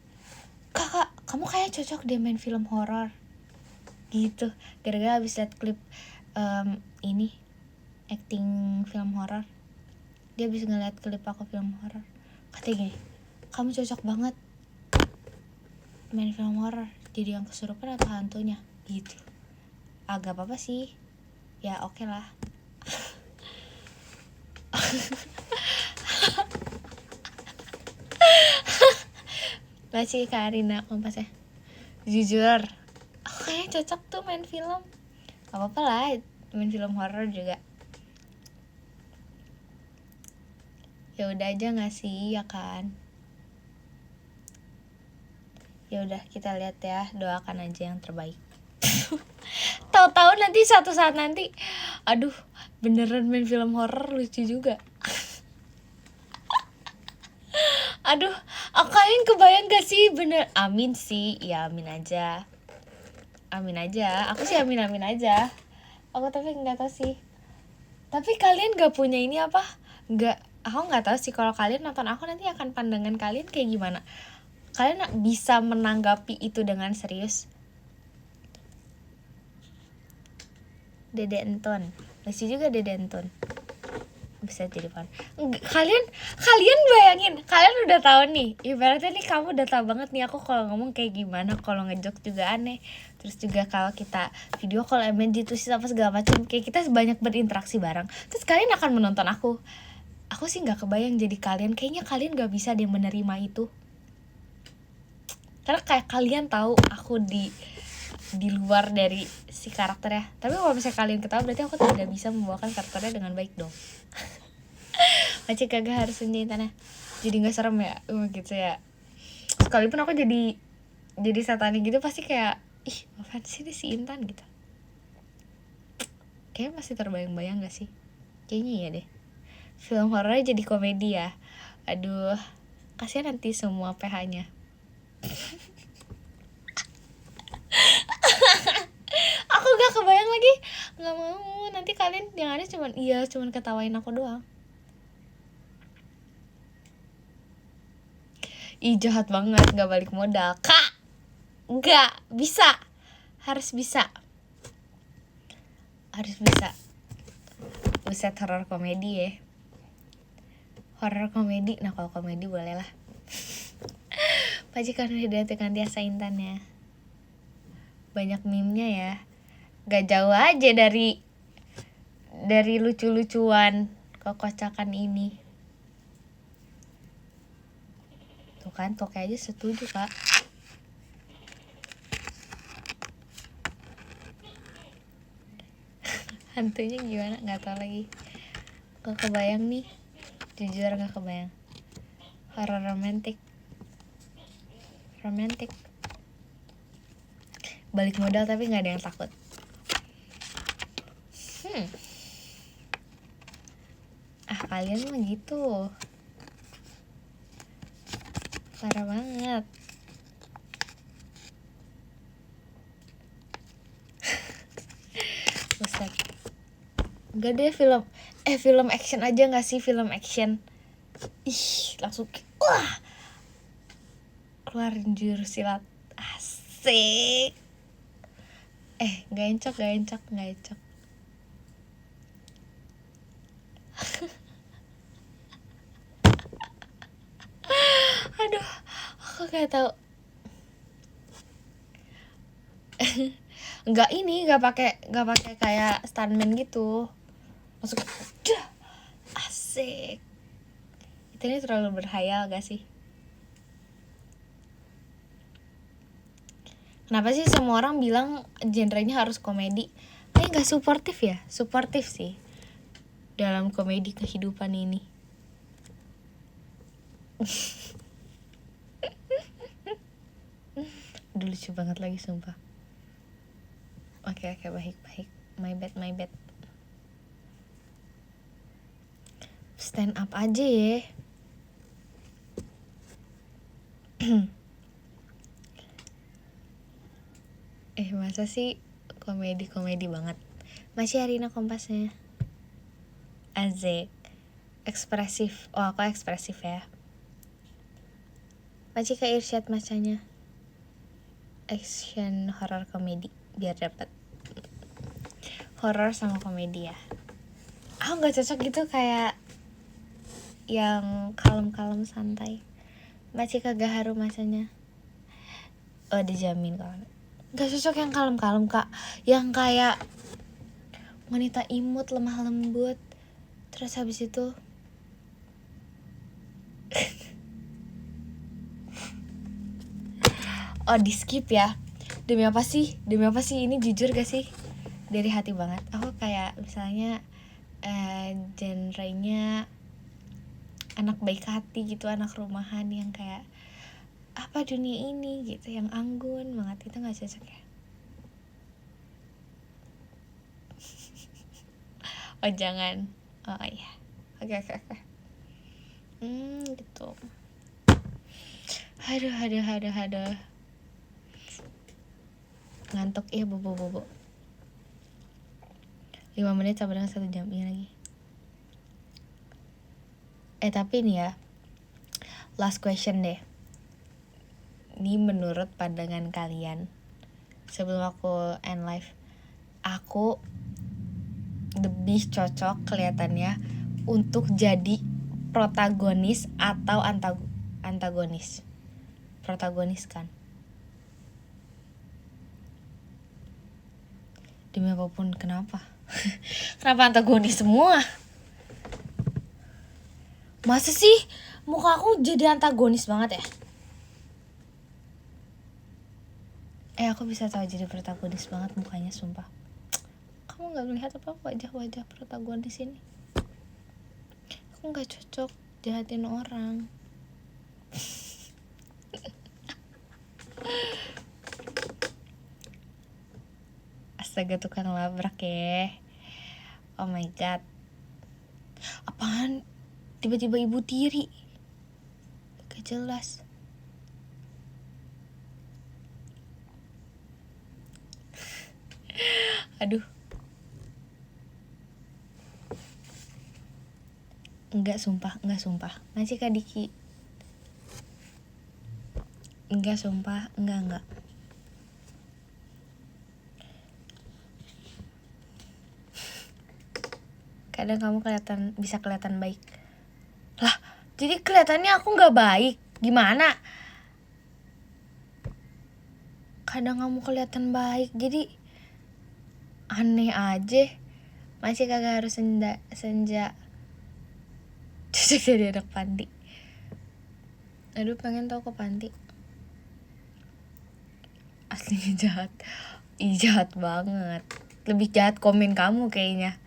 kakak kamu kayak cocok deh main film horor gitu. Gara-gara habis liat klip ini acting film horor. Dia habis ngeliat klip aku film horor. Katanya gini, kamu cocok banget main film horor, jadi yang kesurupan atau hantunya gitu. Agak apa sih ya, oke lah. Masih Karina kompasnya. Jujur aku kayaknya cocok tuh main film. Gak apa-apa lah main film horor juga. Ya udah aja nggak sih ya kan. Ya udah kita lihat ya, doakan aja yang terbaik. Tahu-tahu nanti suatu saat nanti, aduh beneran main film horor lucu juga. Aduh, kalian kebayang gak sih bener? Amin sih, ya amin aja. Aku sih amin aja. Aku tapi nggak tahu sih. Tapi kalian gak punya ini apa? Aku nggak tahu sih kalau kalian nonton aku nanti akan pandangan kalian kayak gimana. Kalian bisa menanggapi itu dengan serius? Dede Enton, lucu juga Dede Enton. Bisa jadi fan. Kalian bayangin, kalian udah tahu nih. Ibaratnya nih kamu udah tahu banget nih aku kalau ngomong kayak gimana, kalau ngejok juga aneh. Terus juga kalau kita video call MNG terus apa segala macam, kayak kita banyak berinteraksi bareng. Terus kalian akan menonton aku. Aku sih nggak kebayang jadi kalian. Kayaknya kalian nggak bisa deh menerima itu. Karena kayak kalian tahu aku di luar dari si karakternya. Tapi kalau misalnya kalian ketawa berarti aku tidak bisa membawakan karakternya dengan baik dong. Macam kagak harus tanah. Jadi nggak serem ya, gitu ya. Sekalipun aku jadi satanik gitu pasti kayak, ih apaan sih ini si Intan gitu. Kayaknya masih terbayang-bayang gak sih? Kayaknya iya deh. Film horornya jadi komedi ya. Aduh, kasihan nanti semua PH-nya. Aku gak kebayang lagi, nggak mau. Nanti kalian yang ada cuman ketawain aku doang. Ih jahat banget, nggak balik modal kak. Nggak bisa, harus bisa. Buset, horror komedi ya. Horror komedi, nah kalau komedi boleh lah. Pacikan Hidayatkan Tiasa Intan ya. Banyak meme-nya ya. Gak jauh aja dari lucu-lucuan kekocakan ini. Tuh kan, Toke aja setuju kak. Hantunya gimana? Gak tau lagi. Gak kebayang nih. Jujur gak kebayang. Horror romantik. Balik modal tapi gak ada yang takut. Kalian mah gitu. Parah banget. Buset. Enggak deh, film action aja gak sih? Film action. Ih, langsung wah, keluarin jurus silat. Asik. Gak encok. Aduh, aku gak tahu. Gak pakai kayak stuntman gitu. Masuk dah. Asik. Itu ini terlalu berhayal gak sih? Kenapa sih semua orang bilang genrenya harus komedi? Gak suportif ya? Suportif sih dalam komedi kehidupan ini. Udah lucu banget lagi sumpah. Oke, baik. My bad. Stand up aja ya. Masa sih komedi banget. Masih Arina Kompasnya. Azek. Ekspresif. Oh, aku ekspresif ya. Masih ke Irsyad macanya. Action horror komedi biar dapat horror sama komedi ya. Aku nggak cocok gitu kayak yang kalem santai. Masih kagak haru masanya. Oh dijamin kawan. Nggak cocok yang kalem kak. Yang kayak wanita imut lemah lembut. Terus habis itu di skip ya. Demi apa sih ini jujur gak sih? Dari hati banget. Aku kayak misalnya genrenya anak baik hati gitu, anak rumahan yang kayak apa dunia ini gitu, yang anggun banget, itu nggak cocok ya. Oh jangan. Oh iya. Oke. Gitu. Aduh. Ngantuk ya bobo. 5 menit sama dengan 1 jam ini lagi. Tapi ini ya, last question deh. Ini menurut pandangan kalian, sebelum aku end live, aku lebih cocok kelihatannya untuk jadi protagonis atau antagonis? Protagonis kan. Demi apapun, kenapa? Kenapa antagonis semua? Masa sih muka aku jadi antagonis banget ya? Aku bisa tahu jadi protagonis banget mukanya, sumpah. Kamu gak melihat apa wajah-wajah protagonis ini? Aku gak cocok jahatin orang. Astaga, tukang labrak ya. Oh my god. Apaan? Tiba-tiba ibu tiri. Gak Gak jelas. Aduh. Enggak sumpah. Masih Kak Diki. Enggak sumpah, enggak. Kadang kamu bisa kelihatan baik. Lah, jadi kelihatannya aku nggak baik. Gimana? Kadang kamu kelihatan baik, jadi aneh aja. Masih kagak harus senja cocok jadi anak panti. Aduh, pengen tau ke panti. Aslinya jahat. Jahat banget. Lebih jahat komen kamu kayaknya.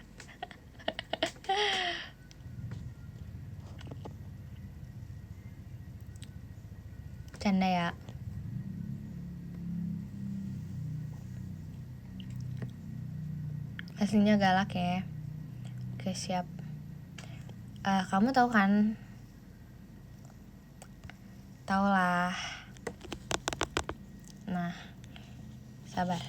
Canda ya. Aslinya galak ya. Oke, siap. Kamu tahu kan? Tahu lah. Nah, sabar.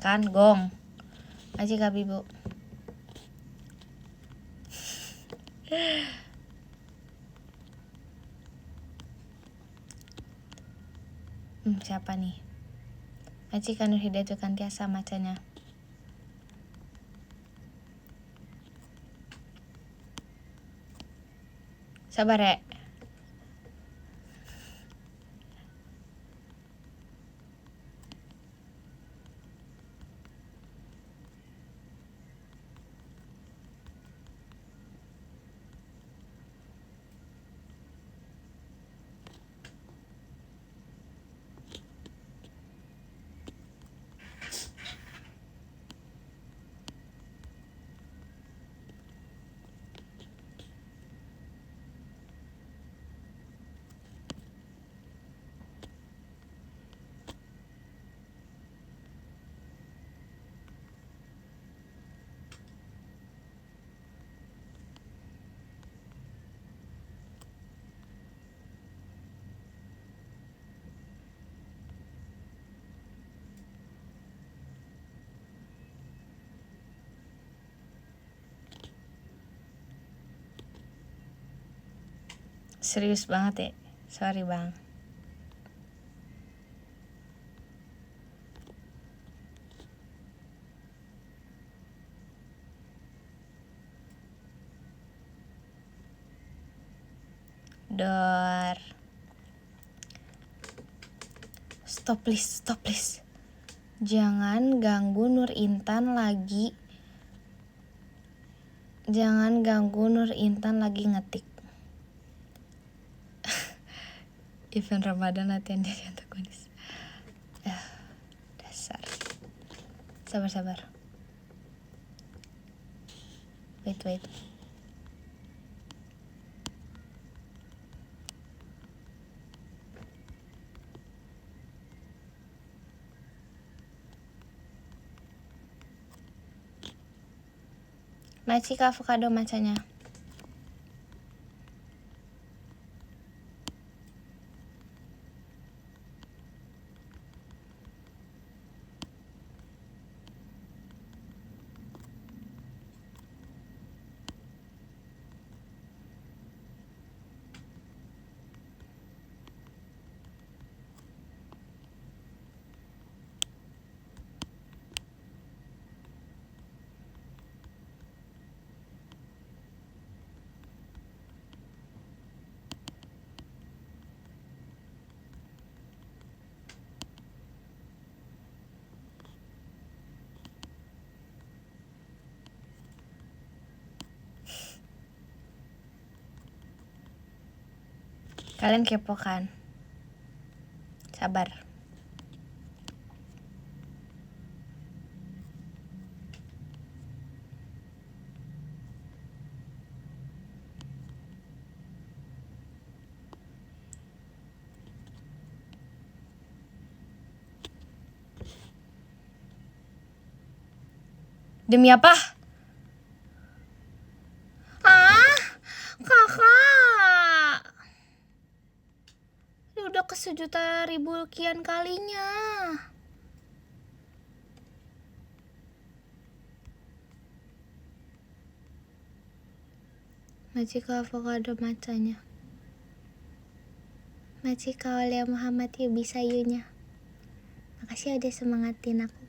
Kan gong. Masih Kak Bibu. Siapa nih? Majikan Nur Hidayat Kantiasa macanya. Sabar ya. Serius banget ya. Sorry bang. Dor. Stop please. Jangan ganggu Nur Intan lagi. Ngetik. Event Ramadan latihan jadi antagonis. Dasar. Sabar. Wait. Masih ke avocado macanya. Kalian kepo kan? Sabar. Demi apa? Kakak. Ini udah ke 1.000.000 kian kalinya. Majika avocado macanya. Majika oleh Muhammad ya bisa yunya. Makasih udah semangatin aku.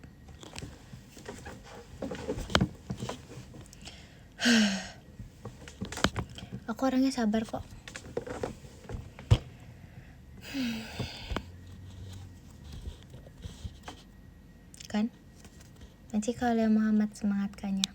Aku orangnya sabar kok. Kan? Majika oleh Muhammad semangatkannya.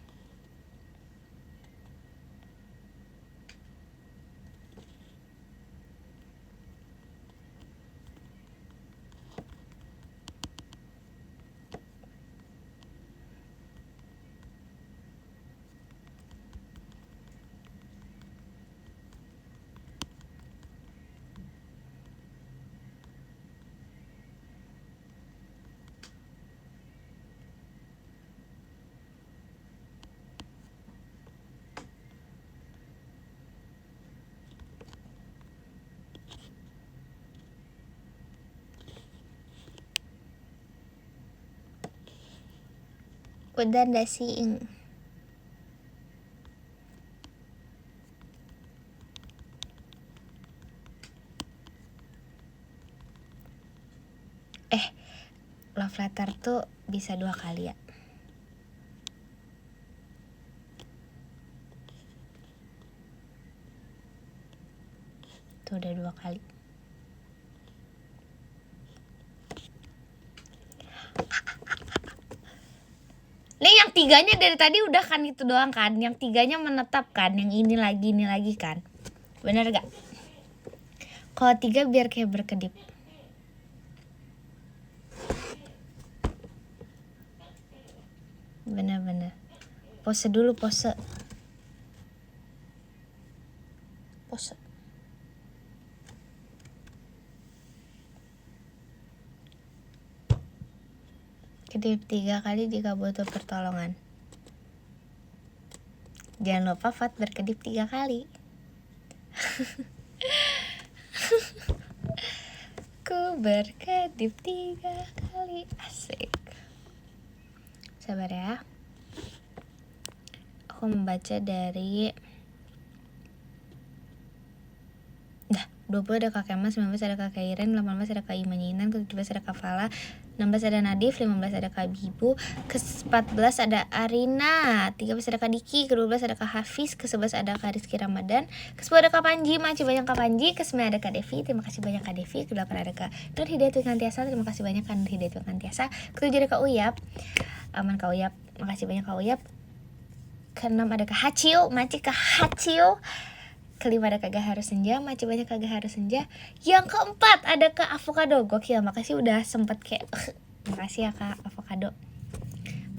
Udah dasiing. Love letter tuh bisa 2 kali ya. Tuh udah 2 kali. Nih yang 3-nya dari tadi udah kan itu doang kan. Yang 3-nya menetap kan. Yang ini lagi kan. Bener gak? Kalau 3 biar kayak berkedip. Bener-bener. Pose dulu, pose. Kedip 3 kali jika butuh pertolongan. Jangan lupa Fat berkedip 3 kali. Ku berkedip 3 kali. Asik. Sabar ya. Aku membaca dari 20 ada Kak Kemas, 19 ada Kak Iren, 18 ada Kak Imanyinan, ke-17 ada Kak Fala, 16 ada Nadif, 15 ada Kak Bibu, ke-14 ada Arina, 13 ada Kak Diki, ke-12 ada Kak Hafiz, ke-11 ada Kak Rizky Ramadan, ke-10 ada Kak Panji, makasih banyak Kak Panji, ke-9 ada Kak Devi, terima kasih banyak Kak Devi, ke-8 ada Kak Nur Hidayat Wikantiasa, terima kasih banyak Kak Nur Hidayat Wikantiasa, ke-7 ada Kak Uyap, aman Kak Uyap, makasih banyak Kak Uyap, ke-6 ada Kak Hacil, makasih Kak Hacil, ke-5 ada Kak Harus Senja, makasih banyak Kak Harus Senja. Yang ke-4 ada Kak Avocado, gokil, makasih udah sempet kayak makasih ya Kak Avocado.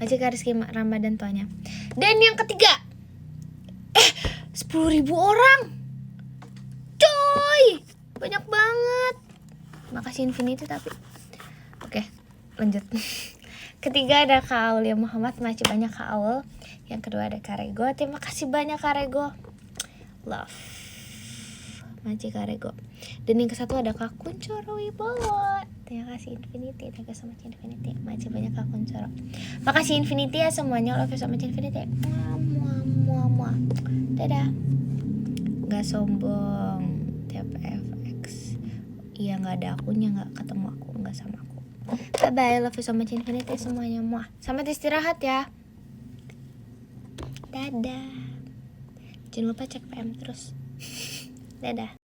Makasih Kak Rizky Ramadan tuanya. Dan yang ketiga 10.000 orang, coy, banyak banget. Makasih Infinity tapi oke, lanjut. Ketiga ada Kak Aulia Muhammad, makasih banyak Kak Aul. Yang kedua ada Kak Rego, terima kasih banyak Kak Rego. Love Maci Karego. Dan yang ke-1 ada Kak Kuncoro Wibowo. Terima kasih Infinity. Terima kasih sama Infinity. Maci banyak Kak Kuncoro. Makasih Infinity ya semuanya. Love sama Infinity. Muah. Dadah. Gak sombong. TPFX. Iya gak ada akunya, gak ketemu aku, gak sama aku. Bye bye. Love sama Infinity semuanya. Muah. Selamat istirahat ya. Dadah. Jangan lupa cek PM terus. Dadah.